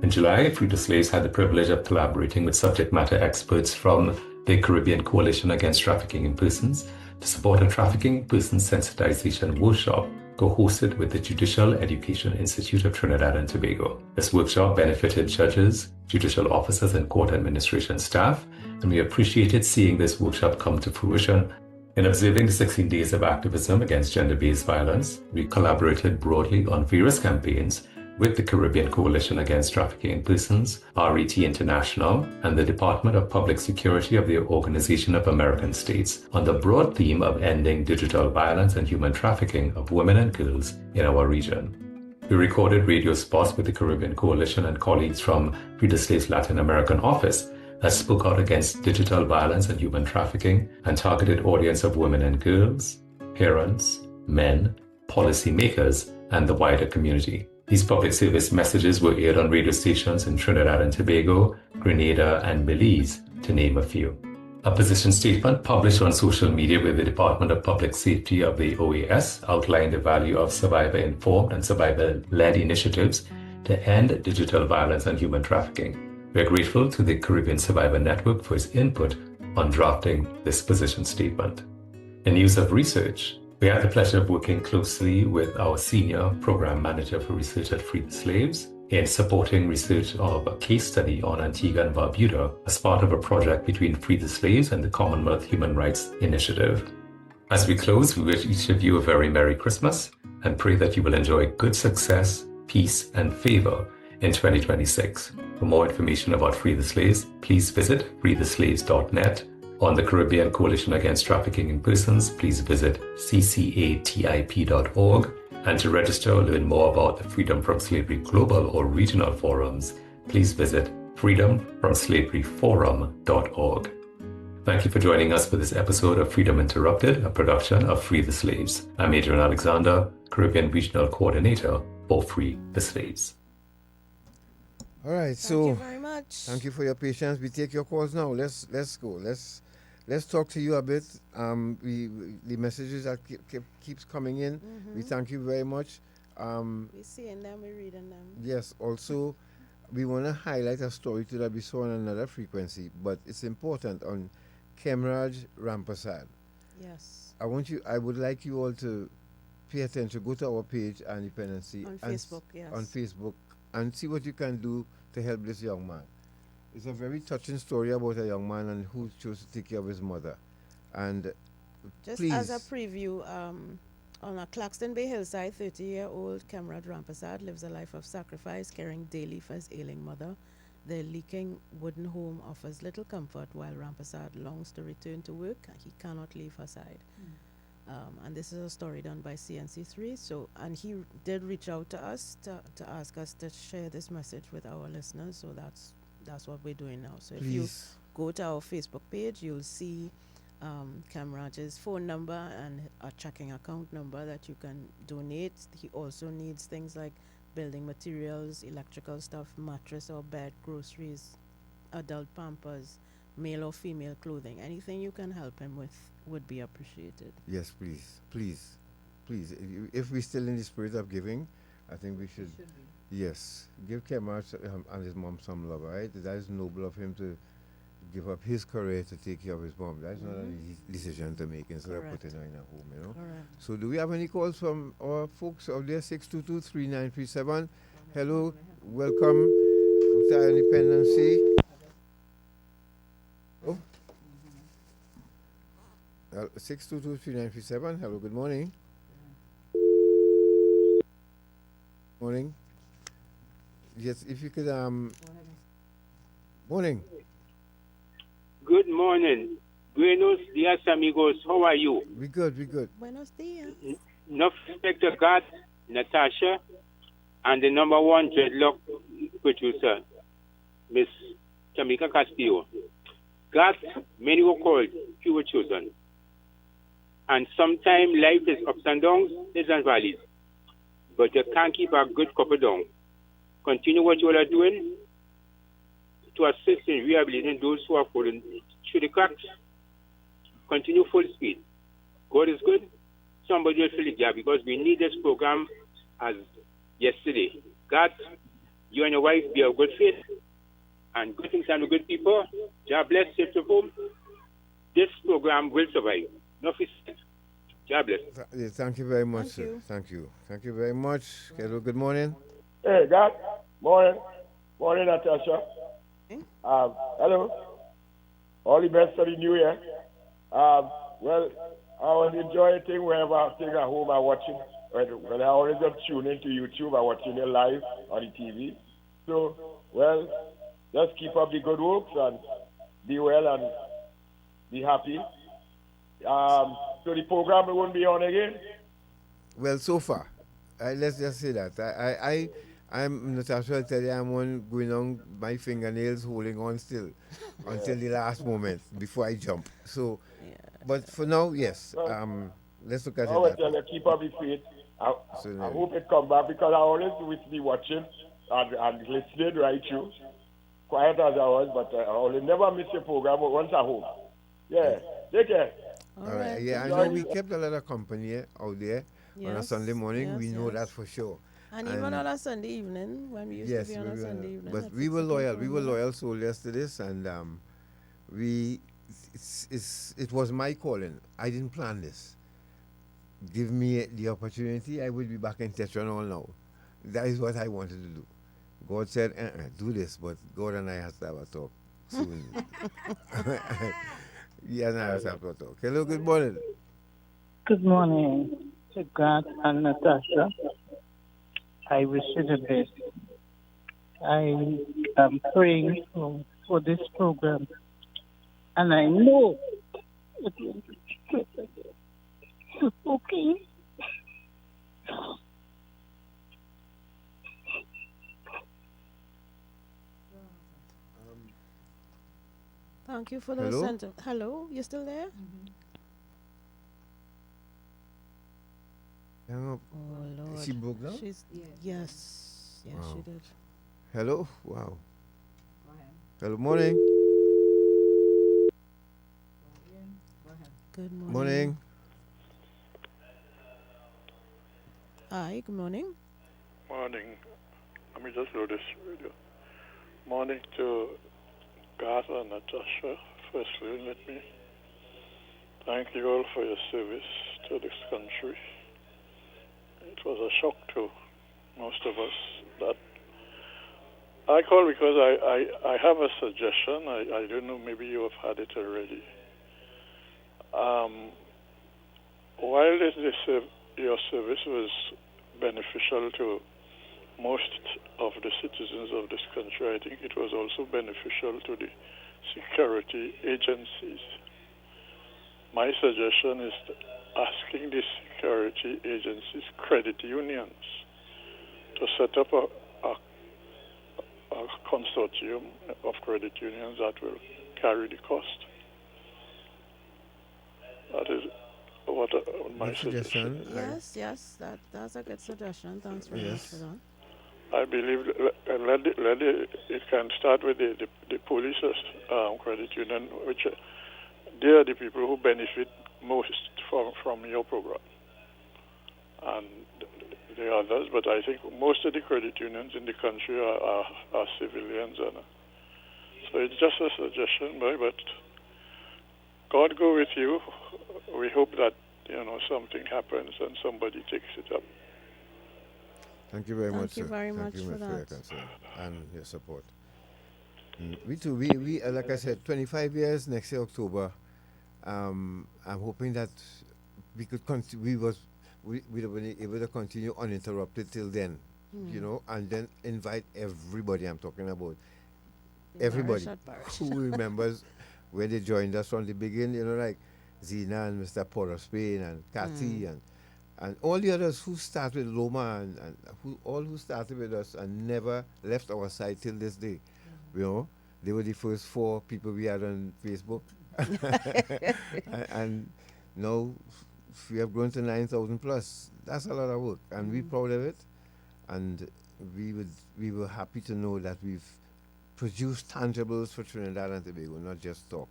In July, Free the Slaves had the privilege of collaborating with subject matter experts from the Caribbean Coalition Against Trafficking in Persons to support a trafficking persons sensitization workshop co-hosted with the Judicial Education Institute of Trinidad and Tobago. This workshop benefited judges, judicial officers, and court administration staff, and we appreciated seeing this workshop come to fruition. In observing the 16 days of activism against gender-based violence, we collaborated broadly on various campaigns with the Caribbean Coalition Against Trafficking in Persons, RET International, and the Department of Public Security of the Organization of American States on the broad theme of ending digital violence and human trafficking of women and girls in our region. We recorded radio spots with the Caribbean Coalition and colleagues from Free the Slaves Latin American office that spoke out against digital violence and human trafficking and targeted audience of women and girls, parents, men, policymakers, and the wider community. These public service messages were aired on radio stations in Trinidad and Tobago, Grenada, and Belize, to name a few. A position statement published on social media with the Department of Public Safety of the OAS outlined the value of survivor-informed and survivor-led initiatives to end digital violence and human trafficking. We are grateful to the Caribbean Survivor Network for its input on drafting this position statement. In news of research, we had the pleasure of working closely with our Senior Program Manager for Research at Free the Slaves in supporting research of a case study on Antigua and Barbuda as part of a project between Free the Slaves and the Commonwealth Human Rights Initiative. As we close, we wish each of you a very Merry Christmas and pray that you will enjoy good success, peace, and favor in 2026. For more information about Free the Slaves, please visit freetheslaves.net. On the Caribbean Coalition Against Trafficking in Persons, please visit ccatip.org. And to register or learn more about the Freedom from Slavery Global or Regional Forums, please visit freedomfromslaveryforum.org. Thank you for joining us for this episode of Freedom Interrupted, a production of Free the Slaves. I'm Adrian Alexander, Caribbean Regional Coordinator for Free the Slaves. All right, Thank you very much. Thank you for your patience. We take your calls now. Let's go. Let's talk to you a bit. The messages that keeps coming in. We thank you very much. We're seeing them, we're reading them. Yes. Also, we want to highlight a story too that we saw on another frequency, but it's important on Kemraj Rampasad. Yes. I would like you all to pay attention. Go to our page on Dependency on Facebook. Yes. On Facebook, and see what you can do to help this young man. It's a very touching story about a young man and who chose to take care of his mother. And just please, as a preview, on a Claxton Bay hillside, 30-year-old Kemraj Rampasad lives a life of sacrifice, caring daily for his ailing mother. The leaking wooden home offers little comfort while Rampasad longs to return to work. He cannot leave her side. And this is a story done by CNC3. And he did reach out to us to ask us to share this message with our listeners. So that's what we're doing now. So if you go to our Facebook page, you'll see Kemraj's phone number and a checking account number that you can donate. He also needs things like building materials, electrical stuff, mattress or bed, groceries, adult pampers, male or female clothing. Anything you can help him with would be appreciated. Yes, please. If we're still in the spirit of giving, I think we should. Yes, give Kemraj and his mom some love, right? That is noble of him to give up his career to take care of his mom. That's not an easy decision to make instead of putting her in a home, you know? Correct. So do we have any calls from our folks out there? 622-3937. Hello, welcome to Dependency. Oh. 622-3937. Hello, good morning. Morning. Yes, if you could, morning. Good morning. Buenos dias, amigos. How are you? We good. Buenos dias. Enough respect to God, Natasha, and the number one dreadlock producer, Miss Tamika Castillo. God, many were called, few were chosen. And sometimes life is ups and downs, hills and valleys. But you can't keep a good couple down. Continue what you all are doing to assist in rehabilitating those who are falling through the cracks. Continue full speed. God is good. Somebody will fill the gap because we need this program as yesterday. God, You and your wife be of good faith and good things and with good people. God bless, safe to home. This program will survive. Nothing. God bless. Thank you very much, sir. Thank you. Thank you very much. Hello, good morning. Hey, God. Morning. Morning, Natasha. Hello. All the best for the new year. Well, I always enjoy a thing whenever I'm sitting at home and watching. When I always just tune into YouTube and watching it live on the TV. So, well, just keep up the good works and be well and be happy. So the program won't be on again? Well, so far, let's just say that. I'm Natasha, I tell you, I'm one going on my fingernails, holding on still until the last moment before I jump. So, but for now, yes. Let's look at it. I tell you, keep up the faith. I hope it come back because I always with me watching and listening right through. Quiet as I was, but I only never miss your program once at home. Yeah, take care. All right. Yeah, I know we kept a lot of company out there on a Sunday morning. We know that for sure. And even on a Sunday evening, when we used to be on a Sunday evening. But we were loyal. We were loyal soldiers to this, and it was my calling. I didn't plan this. Give me the opportunity, I will be back in Tetron all now. That is what I wanted to do. God said, do this, but God and I have to have a talk soon. Yeah, and I have to have a talk. Hello, good morning. Good morning to God and Natasha. I wish you the best. I am praying for this program, and I know it will be straight again. Okay. Thank you for the sentence. Hello, you still there? Oh, Lord. she broke down? Yes, Wow. she did. Hello? Wow. Hello, morning. Good morning. Morning. Hi, good morning. Morning. Let me just load this radio. Morning to Garth and Natasha. Firstly, let me thank you all for your service to this country. It was a shock to most of us. That I call because I have a suggestion. I don't know, maybe you have had it already. While your service was beneficial to most of the citizens of this country, I think it was also beneficial to the security agencies. My suggestion is asking the security agencies, credit unions, to set up a consortium of credit unions that will carry the cost. That is what my suggestion. Yes, that's a good suggestion. Thanks very much for that. I believe it can start with the police credit union, which they are the people who benefit most from your program, and the others. But I think most of the credit unions in the country are civilians, and so it's just a suggestion, but God go with you. We hope that something happens and somebody takes it up. Thank you very much, Thank you very much for your that. concern and your support. We too. We like I said, 25 years next year, October. I'm hoping that we could we would be able to continue uninterrupted till then, and then invite everybody. I'm talking about everybody who remembers when they joined us from the beginning. Like Zina and Mr. Porter Spain and Cathy and all the others who started with Loma and all who started with us and never left our side till this day. They were the first 4 people we had on Facebook. and now we have grown to 9,000 plus. That's a lot of work, and we're proud of it. And we were happy to know that we've produced tangibles for Trinidad and Tobago, not just talk.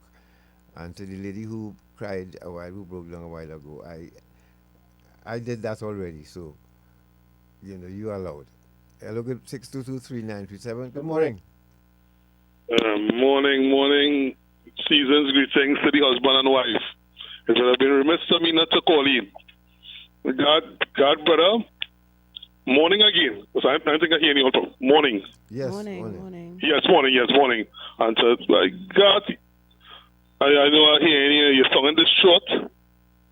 And to the lady who cried who broke down a while ago, I did that already, so you are allowed. Hello, good 6223937. Good morning. Morning. Season's greetings to the husband and wife. It would have been remiss of me not to call in. God, brother. Morning again. Because I think I hear you all. Morning. Yes. Morning. Yes, morning. And so it's like, God, I know I hear your song in this short.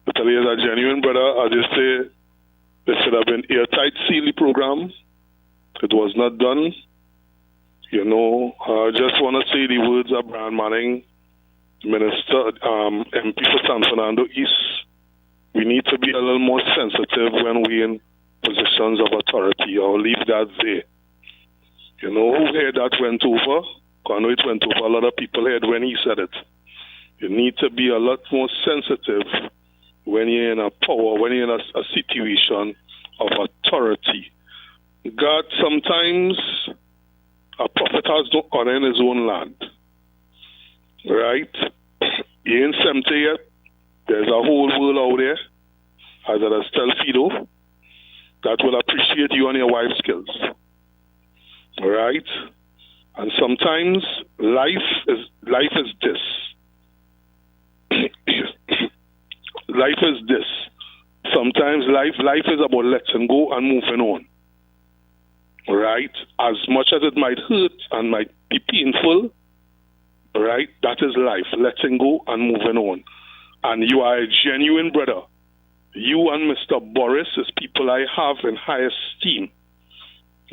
I tell you, as a genuine brother, I just say, there should have been airtight seal the program. It was not done. You know, I just want to say the words of Brian Manning, Minister, MP for San Fernando East. We need to be a little more sensitive when we're in positions of authority. I'll leave that there. You know, who heard that went over? I know it went over. A lot of people heard when he said it. You need to be a lot more sensitive when you're in a power, when you're in a situation of authority. God, sometimes a prophet has no honor in his own land. Right? He ain't 70 yet. There's a whole world out there, as I just tell Fido, that will appreciate you and your wife's skills. Right? And sometimes life is this. Life is this. Sometimes life is about letting go and moving on. Right? As much as it might hurt and might be painful, right? That is life. Letting go and moving on. And you are a genuine brother. You and Mr. Boris is people I have in high esteem.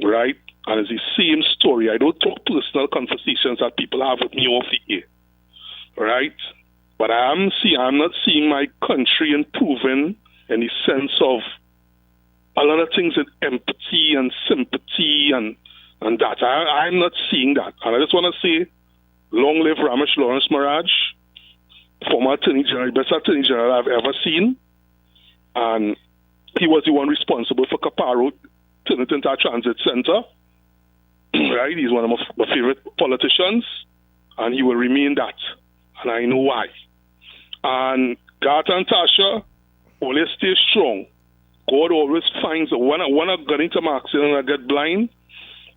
Right? And it's the same story. I don't talk personal conversations that people have with me off the air. Right? But I'm not seeing my country improving in the sense of a lot of things in empathy and sympathy and that. I'm not seeing that. And I just want to say, long live Ramesh Lawrence Maraj, former Attorney General, best Attorney General I've ever seen. And he was the one responsible for Caparo turning it into a transit center. Right? He's one of my favorite politicians. And he will remain that. And I know why. And Garth and Tasha, always stay strong. God always finds, when I got into my accident and I get blind,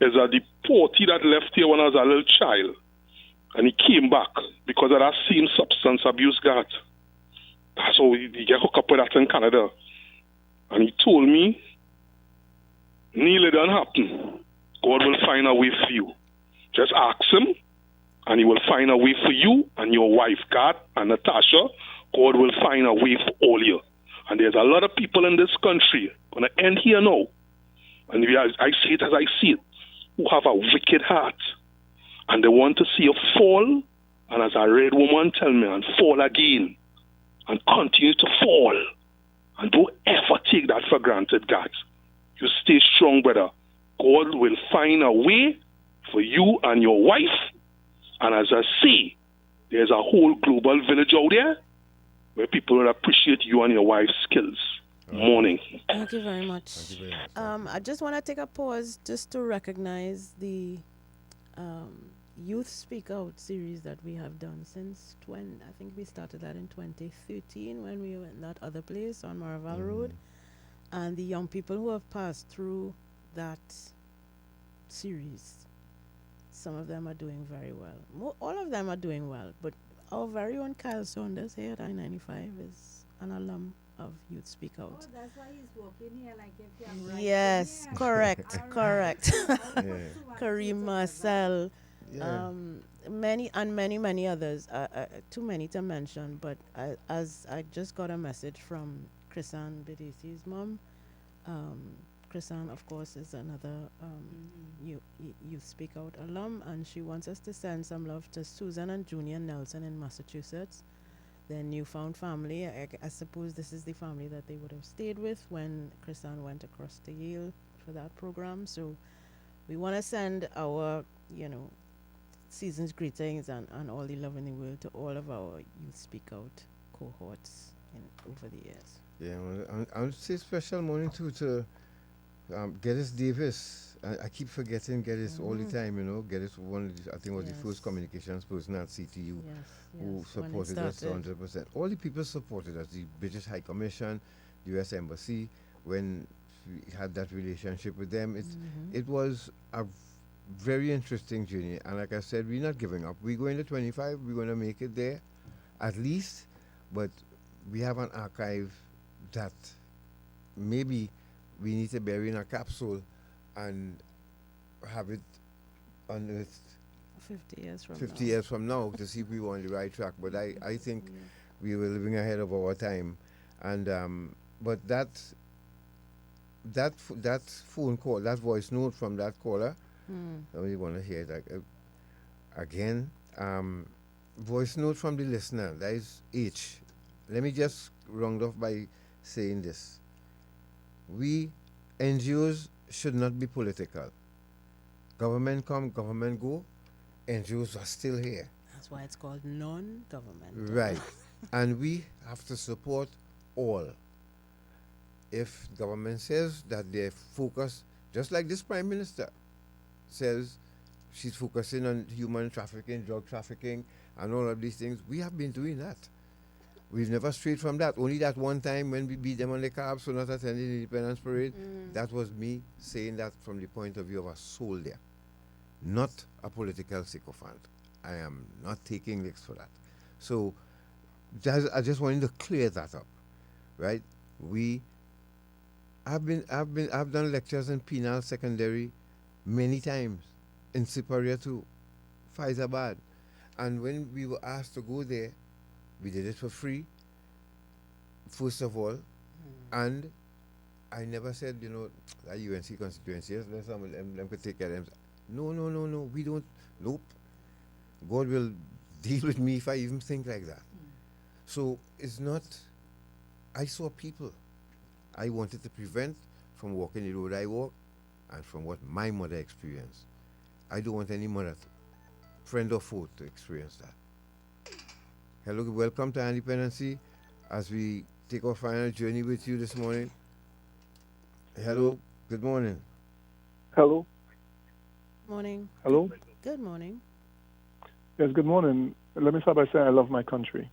is a deportee that left here when I was a little child. And he came back because of that same substance abuse Garth. That's how he get hooked up with that in Canada. And he told me, Neil, it don't happen. God will find a way for you. Just ask him, and he will find a way for you and your wife, Garth and Natasha. God will find a way for all you. And there's a lot of people in this country, going to end here now, and I see it as I see it, who have a wicked heart. And they want to see you fall, and as a red woman tell me, and fall again, and continue to fall. And don't ever take that for granted, guys. You stay strong, brother. God will find a way for you and your wife. And as I say, there's a whole global village out there where people will appreciate you and your wife's skills. Morning. Thank you very much. I just want to take a pause just to recognize the Youth Speak Out series that we have done since I think we started that in 2013 when we were in that other place on Maraval Road. And the young people who have passed through that series, some of them are doing very well. All of them are doing well, but our very own Kyle Saunders here at I-95 is an alum of Youth Speak Out. Oh, that's why he's walking here like if I'm right. Yes, here. correct. Kareem Marcel, many others. Too many to mention, but as I just got a message from Chrisanne Bedesi's mom. Chrisanne, of course, is another Youth Speak Out alum, and she wants us to send some love to Susan and Junior Nelson in Massachusetts, their newfound family. I suppose this is the family that they would have stayed with when Chrisanne went across to Yale for that program. So we want to send our, season's greetings and all the love in the world to all of our Youth Speak Out cohorts over the years. Yeah, I would say special morning to Geddes Davis. I keep forgetting Geddes all the time, Geddes, I think was the first communications person at CTU who supported us 100%. All the people supported us, the British High Commission, the US Embassy, when we had that relationship with them. It was a very interesting journey. And like I said, we're not giving up. We're going to 25. We're going to make it there, at least. But we have an archive that maybe we need to bury in a capsule and have it unearthed 50 years from 50 now. years from now to see if we were on the right track. But I think we were living ahead of our time. And but that phone call, that voice note from that caller, I really want to hear it again. Voice note from the listener, that is H. Let me just round off by saying this. We NGOs should not be political. Government come, government go, NGOs are still here. That's why it's called non-governmental. Right. And we have to support all. If government says that they focus, just like this Prime Minister says she's focusing on human trafficking, drug trafficking, and all of these things, we have been doing that. We've never strayed from that. Only that one time when we beat them on the cabs for not attending the Independence Parade, that was me saying that from the point of view of a soldier, not a political sycophant. I am not taking licks for that. So I just wanted to clear that up, right? I've done lectures in penal secondary many times, in Siparia too, Faizabad. And when we were asked to go there, we did it for free, first of all. And I never said, that UNC constituency, yes, let them could take care of them. No, we don't. Nope. God will deal with me if I even think like that. So it's not, I saw people I wanted to prevent from walking the road I walk and from what my mother experienced. I don't want any mother, friend or foe, to experience that. Hello, welcome to Independency as we take our final journey with you this morning. Hello, good morning. Hello. Morning. Hello. Good morning. Yes, good morning. Let me start by saying I love my country.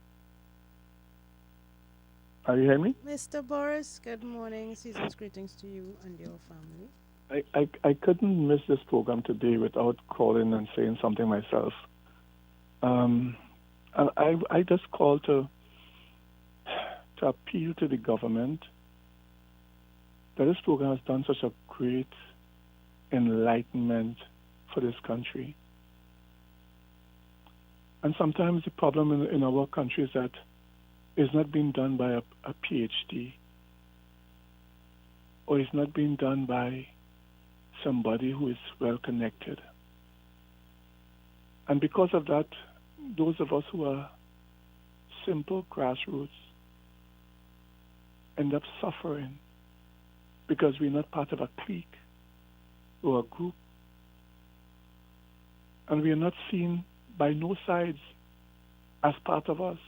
Are you hearing me? Mr. Boris, good morning. Season's greetings to you and your family. I couldn't miss this program today without calling and saying something myself. And I just called to appeal to the government that this program has done such a great enlightenment for this country. And sometimes the problem in our country is that it's not being done by a PhD, or it's not being done by somebody who is well connected. And because of that, those of us who are simple grassroots end up suffering because we're not part of a clique or a group. And we are not seen by no sides as part of us.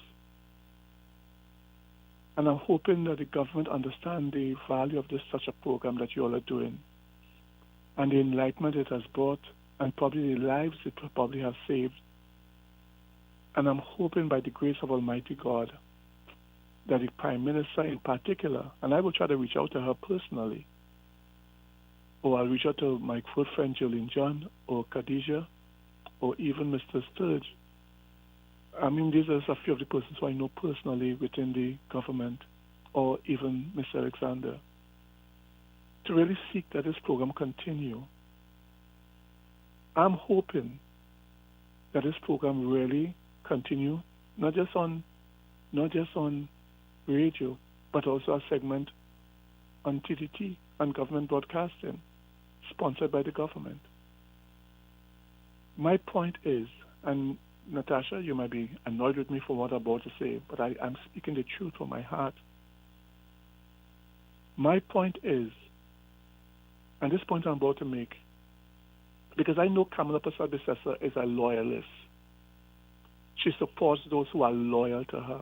And I'm hoping that the government understand the value of such a program that you all are doing and the enlightenment it has brought and probably the lives it probably has saved. And I'm hoping by the grace of Almighty God that the Prime Minister in particular, and I will try to reach out to her personally, or I'll reach out to my good friend Jolene John or Khadijah or even Mr. Sturge. I mean, these are a few of the persons who I know personally within the government, or even Mr. Alexander, to really seek that this program continue. I'm hoping that this program really continue, not just on radio, but also a segment on TTT and government broadcasting, sponsored by the government. My point is, and Natasha, you might be annoyed with me for what I'm about to say, but I'm speaking the truth from my heart. My point is, and this point I'm about to make, because I know Kamala Prasad-Bissessar is a loyalist. She supports those who are loyal to her.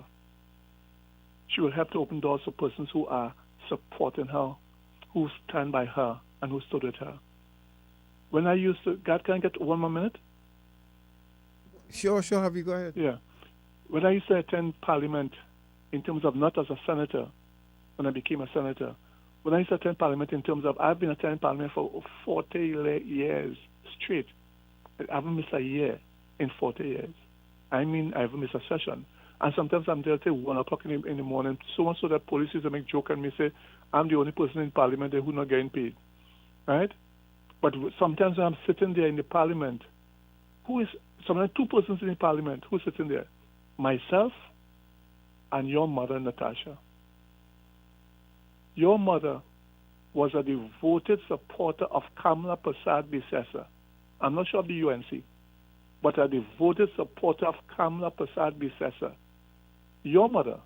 She will help to open doors for persons who are supporting her, who stand by her, and who stood with her. When I used to, God, can I get 1 more minute? Sure, Harvey, go ahead. Yeah. When I used to attend Parliament, in terms of not as a senator, when I became a senator, when I used to attend Parliament in terms of, I've been attending Parliament for 40 years straight. I haven't missed a year in 40 years. I mean, I haven't missed a session. And sometimes I'm there till 1 o'clock in the morning, so much so that police used to make joke and me say, I'm the only person in Parliament who's not getting paid. Right? But sometimes when I'm sitting there in the Parliament, sometimes 2 persons in the Parliament, who's sitting there? Myself and your mother, Natasha. Your mother was a devoted supporter of Kamala Prasad-Bissessar. I'm not sure of the UNC, but a devoted supporter of Kamala Prasad-Bissessar. Your mother.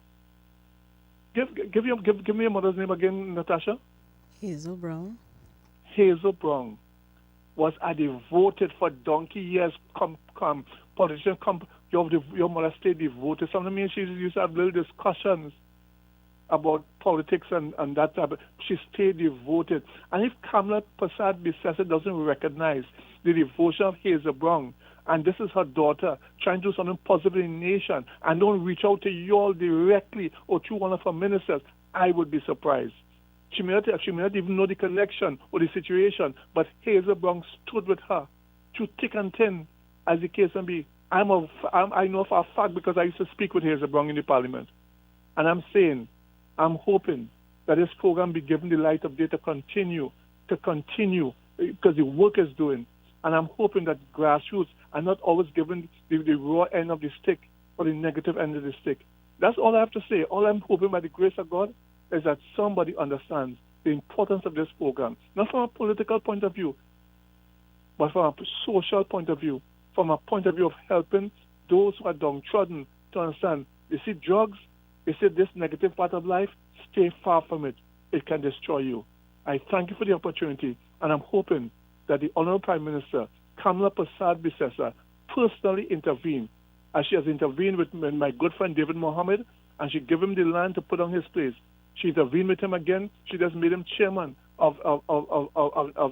Give me your mother's name again, Natasha. Hazel Brown. Hazel Brown was a devoted for donkey years politician. Your mother stayed devoted. Sometimes she used to have little discussions about politics and that type. She stayed devoted. And if Kamala Prasad-Bissessar doesn't recognize the devotion of Hazel Brown, and this is her daughter trying to do something positive in the nation, and don't reach out to you all directly or through one of her ministers, I would be surprised. She may not even know the connection or the situation, but Hazel Brown stood with her through thick and thin, as the case may be. I know for a fact because I used to speak with Hazel Brown in the Parliament. And I'm hoping that this program be given the light of day to continue, because the work is doing. And I'm hoping that grassroots are not always given the raw end of the stick or the negative end of the stick. That's all I have to say. All I'm hoping by the grace of God is that somebody understands the importance of this program, not from a political point of view, but from a social point of view, from a point of view of helping those who are downtrodden to understand. They see drugs, they see this negative part of life, stay far from it. It can destroy you. I thank you for the opportunity, and I'm hoping that the Honorable Prime Minister, Kamala Prasad-Bissessar, personally intervene, as she has intervened with my good friend David Mohammed, and she gave him the land to put on his place. She intervened with him again. She just made him chairman of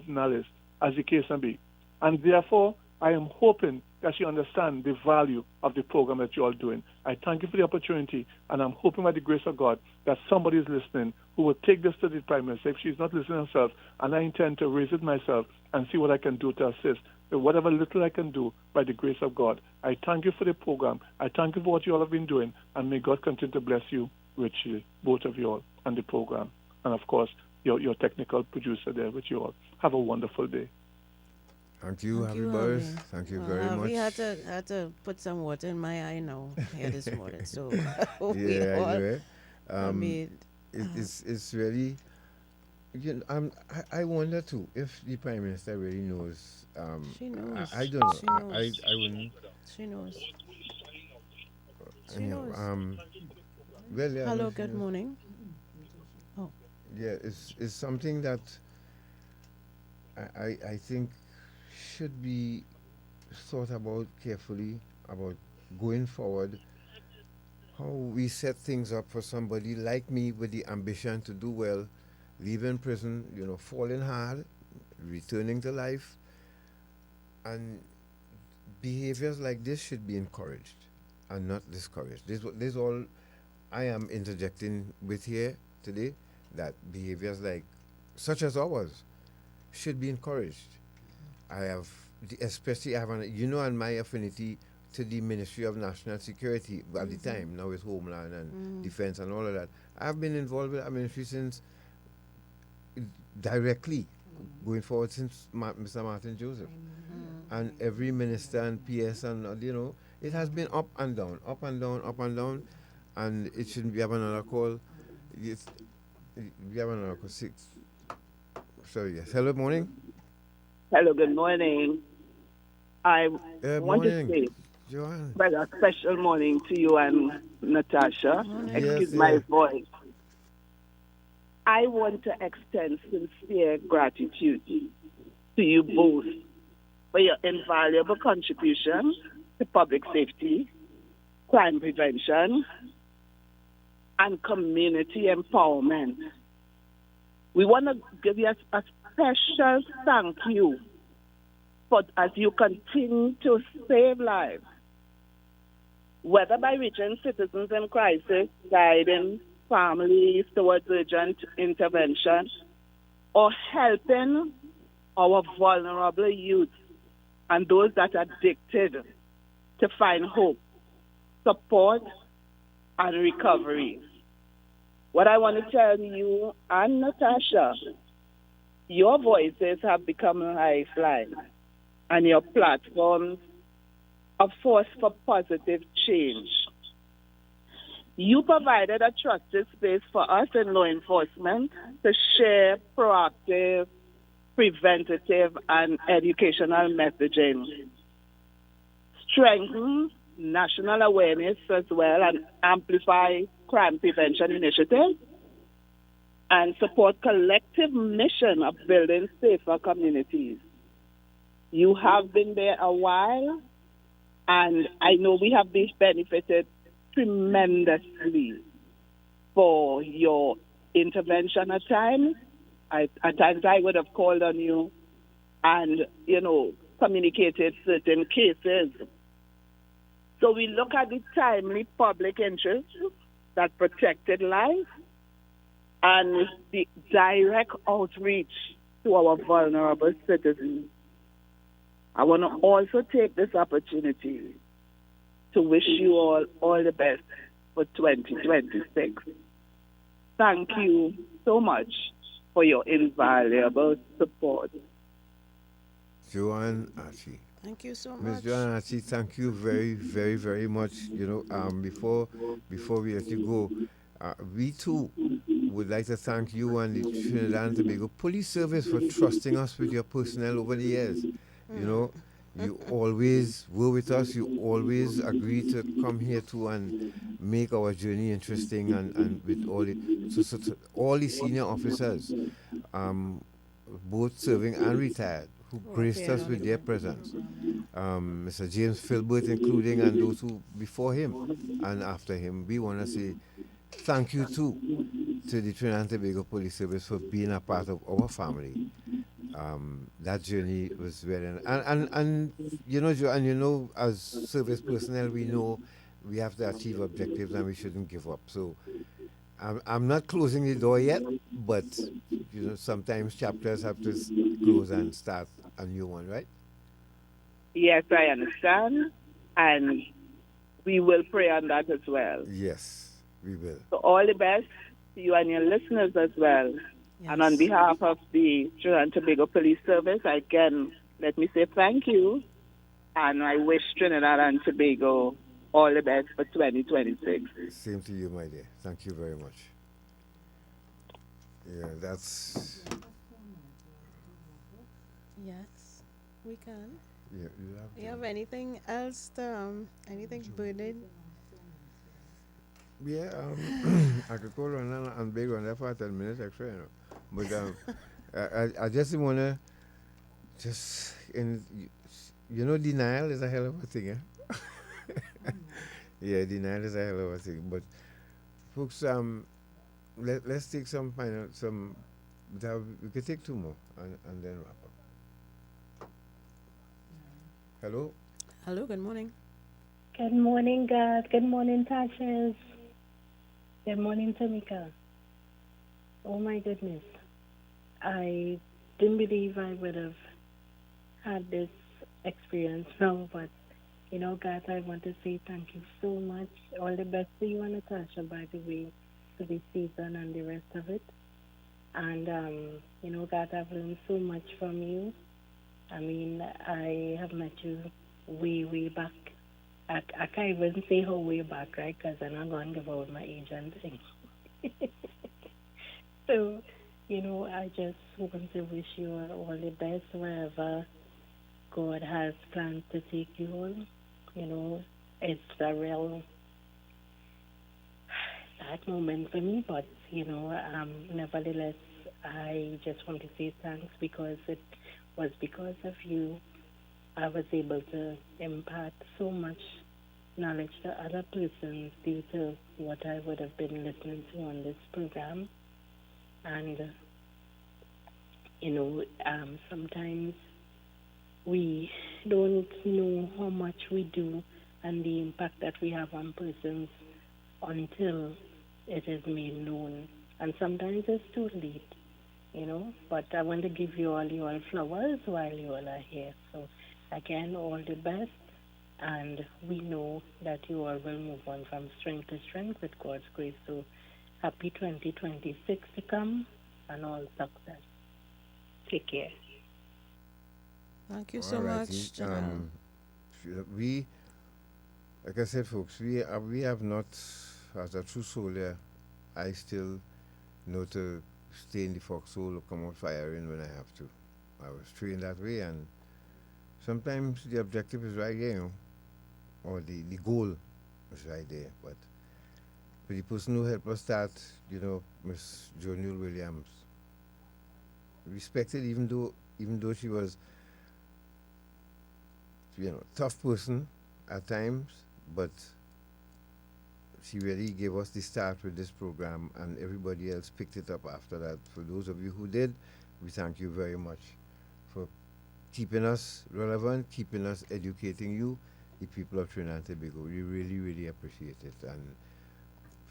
NALIS, as the case may be. And therefore, I am hoping that she understands the value of the program that you're all doing. I thank you for the opportunity, and I'm hoping by the grace of God that somebody is listening who will take this to the Prime Minister if she's not listening herself, and I intend to raise it myself and see what I can do to assist. Whatever little I can do by the grace of God. I thank you for the program. I thank you for what you all have been doing, and may God continue to bless you richly, both of you all, and the program. And of course, your technical producer there with you all. Have a wonderful day. Thank you, Happy Boris. Thank you very much. We had to put some water in my eye now here this morning. So yeah, anyway, it's really. You know, I wonder too if the Prime Minister really knows. She knows. I don't know. She knows. I wouldn't. She knows. She anyhow, knows. Well, yeah. Hello. Good morning. Yeah, it's something that I think should be thought about carefully about going forward. How we set things up for somebody like me with the ambition to do well, leaving prison, falling hard, returning to life, and behaviors like this should be encouraged and not discouraged. This all I am interjecting with here today, that behaviors like such as ours should be encouraged. I have and my affinity to the Ministry of National Security at the time, now it's Homeland and Defense and all of that. I've been involved with that ministry since directly going forward since Mr. Martin Joseph. And every minister and PS and it has been up and down, up and down, up and down, and it shouldn't be having another call. We have another call. 6. Sorry, yes. Hello, morning. Hello, good morning. I want morning, to say Joanne. a special morning to you and Natasha. Excuse my voice. I want to extend sincere gratitude to you both for your invaluable contribution to public safety, crime prevention, and community empowerment. We want to give you a special thank you for as you continue to save lives, whether by reaching citizens in crisis, guiding families towards urgent intervention, or helping our vulnerable youth and those that are addicted to find hope, support, and recovery. What I want to tell you and Natasha, your voices have become a lifeline, and your platforms a force for positive change. You provided a trusted space for us in law enforcement to share proactive, preventative, and educational messaging, strengthen national awareness as well, and amplify crime prevention initiatives, and support collective mission of building safer communities. You have been there a while, and I know we have benefited tremendously for your intervention at times. At times I would have called on you and, communicated certain cases. So we look at the timely public interest that protected life and the direct outreach to our vulnerable citizens. I want to also take this opportunity to wish you all the best for 2026. Thank you so much for your invaluable support. Joanne Archie. Thank you so much. Ms. Joanne Archie, thank you very, very, very much. Before we let you go, we too would like to thank you and the Trinidad and Tobago Police Service for trusting us with your personnel over the years. You always were with us. You always agreed to come here too and make our journey interesting. And with all the senior officers, both serving and retired, who graced us with their presence. Mr. James Filbert including, and those who before him and after him. We want to say thank you too to the Trinidad and Tobago Police Service for being a part of our family. That journey was very, and Joe, as service personnel, we know we have to achieve objectives and we shouldn't give up. So I'm not closing the door yet, but sometimes chapters have to close and start a new one, right? Yes, I understand, and we will pray on that as well. Yes, we will. So all the best to you and your listeners as well. Yes. And on behalf of the Trinidad and Tobago Police Service, again, let me say thank you, and I wish Trinidad and Tobago all the best for 2026. Same to you, my dear. Thank you very much. Yeah, that's... Yes, we can. Yeah, you have anything else, anything burning? Yeah, I could call on and beg on that for 10 minutes extra, But I just want to denial is a hell of a thing, eh? Yeah, denial is a hell of a thing. But folks, let's take some we could take two more and then wrap up. Hello? Hello, good morning. Good morning, God. Good morning, Tasha. Good morning, Tamika. Oh my goodness. I didn't believe I would have had this experience now, but God, I want to say thank you so much. All the best to you and Natasha, by the way, for this season and the rest of it. And, God, I've learned so much from you. I mean, I have met you way, way back. I can't even say how way back, right? Because I'm not going to give out my age and things. So, I just want to wish you all the best wherever God has planned to take you on. It's a real sad moment for me, but, nevertheless, I just want to say thanks because it was because of you I was able to impart so much knowledge to other persons due to what I would have been listening to on this program. And, sometimes we don't know how much we do and the impact that we have on persons until it is made known. And sometimes it's too late, you know. But I want to give you all your flowers while you all are here. So again, all the best. And we know that you all will move on from strength to strength with God's grace. So happy 2026 to come and all success. Take care. Thank you so Alrighty, much, Janelle. We, like I said, folks, we have not, as a true soldier, I still know to stay in the foxhole or come out firing when I have to. I was trained that way, and sometimes the objective is right there, you know, or the goal is right there. But for the person who helped us start, you know, Miss Jonil Williams, respected, even though she was, you know, tough person at times, but she really gave us the start with this program, and everybody else picked it up after that. For those of you who did, we thank you very much for keeping us relevant, keeping us educating you, the people of Trinidad and Tobago. We really, really appreciate it. And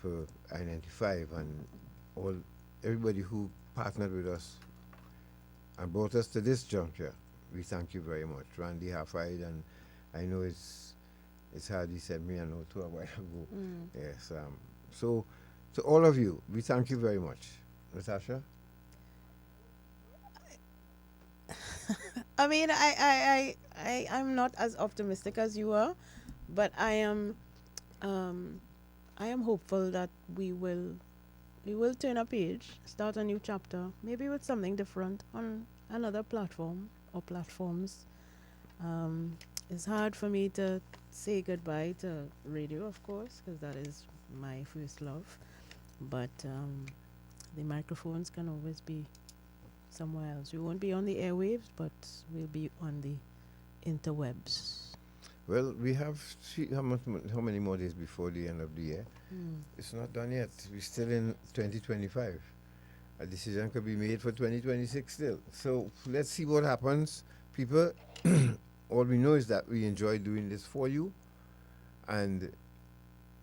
for I-95 and everybody who partnered with us and brought us to this juncture, we thank you very much. Randy Hafide, and I know it's hard, he sent me a note a while ago. Yes. So to all of you, we thank you very much. Natasha? I mean, I'm not as optimistic as you are, but I am hopeful that we will turn a page, start a new chapter, maybe with something different on another platform or platforms. It's hard for me to say goodbye to radio, of course, because that is my first love. But the microphones can always be somewhere else. We won't be on the airwaves, but we'll be on the interwebs. Well, we have how many more days before the end of the year? It's not done yet. We're still in 2025. A decision could be made for 2026 still. So let's see what happens, people. All we know is that we enjoy doing this for you, and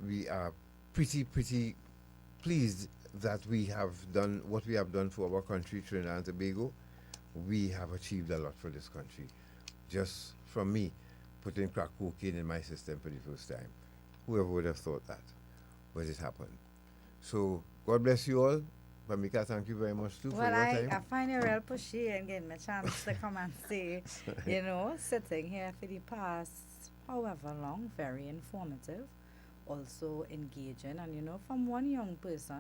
we are pretty pleased that we have done what we have done for our country, Trinidad and Tobago. We have achieved a lot for this country. Just from me, putting crack cocaine in my system for the first time. Whoever would have thought that? But it happened. So God bless you all. Pamika, thank you very much too for your time. I find it real pushy and getting a chance to come and say, you know, sitting here for the past however long, very informative, also engaging, and you know, from one young person,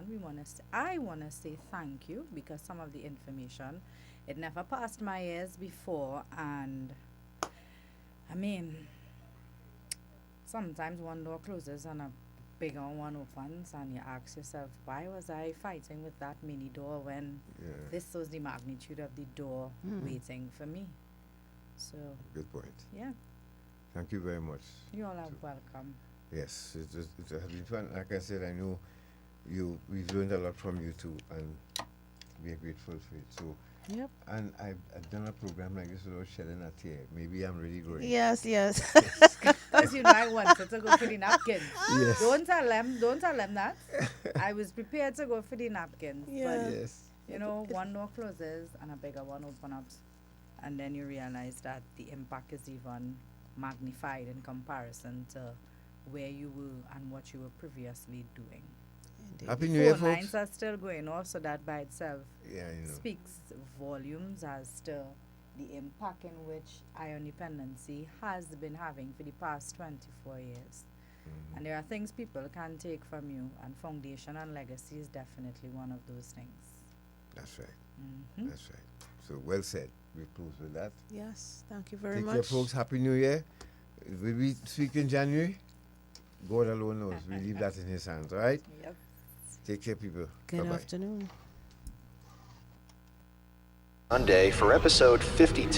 I want to say thank you, because some of the information, it never passed my ears before, and I mean, sometimes one door closes and a bigger one opens, and you ask yourself, why was I fighting with that mini door when this was the magnitude of the door waiting for me? So good point. Yeah. Thank you very much. You all are welcome. Yes, it has been fun. Like I said, I know we've learned a lot from you too, and we are grateful for it. So, yep. And I've done a program like this without shedding a tear. Maybe I'm really growing. Yes. Because you know I wanted to go for the napkins. Yes. Don't tell them that. I was prepared to go for the napkins. Yeah. But, yes. you know, one door closes and a bigger one opens up. And then you realize that the impact is even magnified in comparison to where you were and what you were previously doing. Happy New Year, Phone folks. lines are still going off, so that by itself speaks volumes as to the impact in which Iron Dependency has been having for the past 24 years. And there are things people can take from you, and foundation and legacy is definitely one of those things. That's right. That's right. So well said. We close with that. Yes, thank you very Take much. care, folks. Happy New Year. Will we speak in January? God alone knows. We leave that in His hands, all right? Yep. Take care, people. Good Bye-bye. afternoon. Monday for episode 52.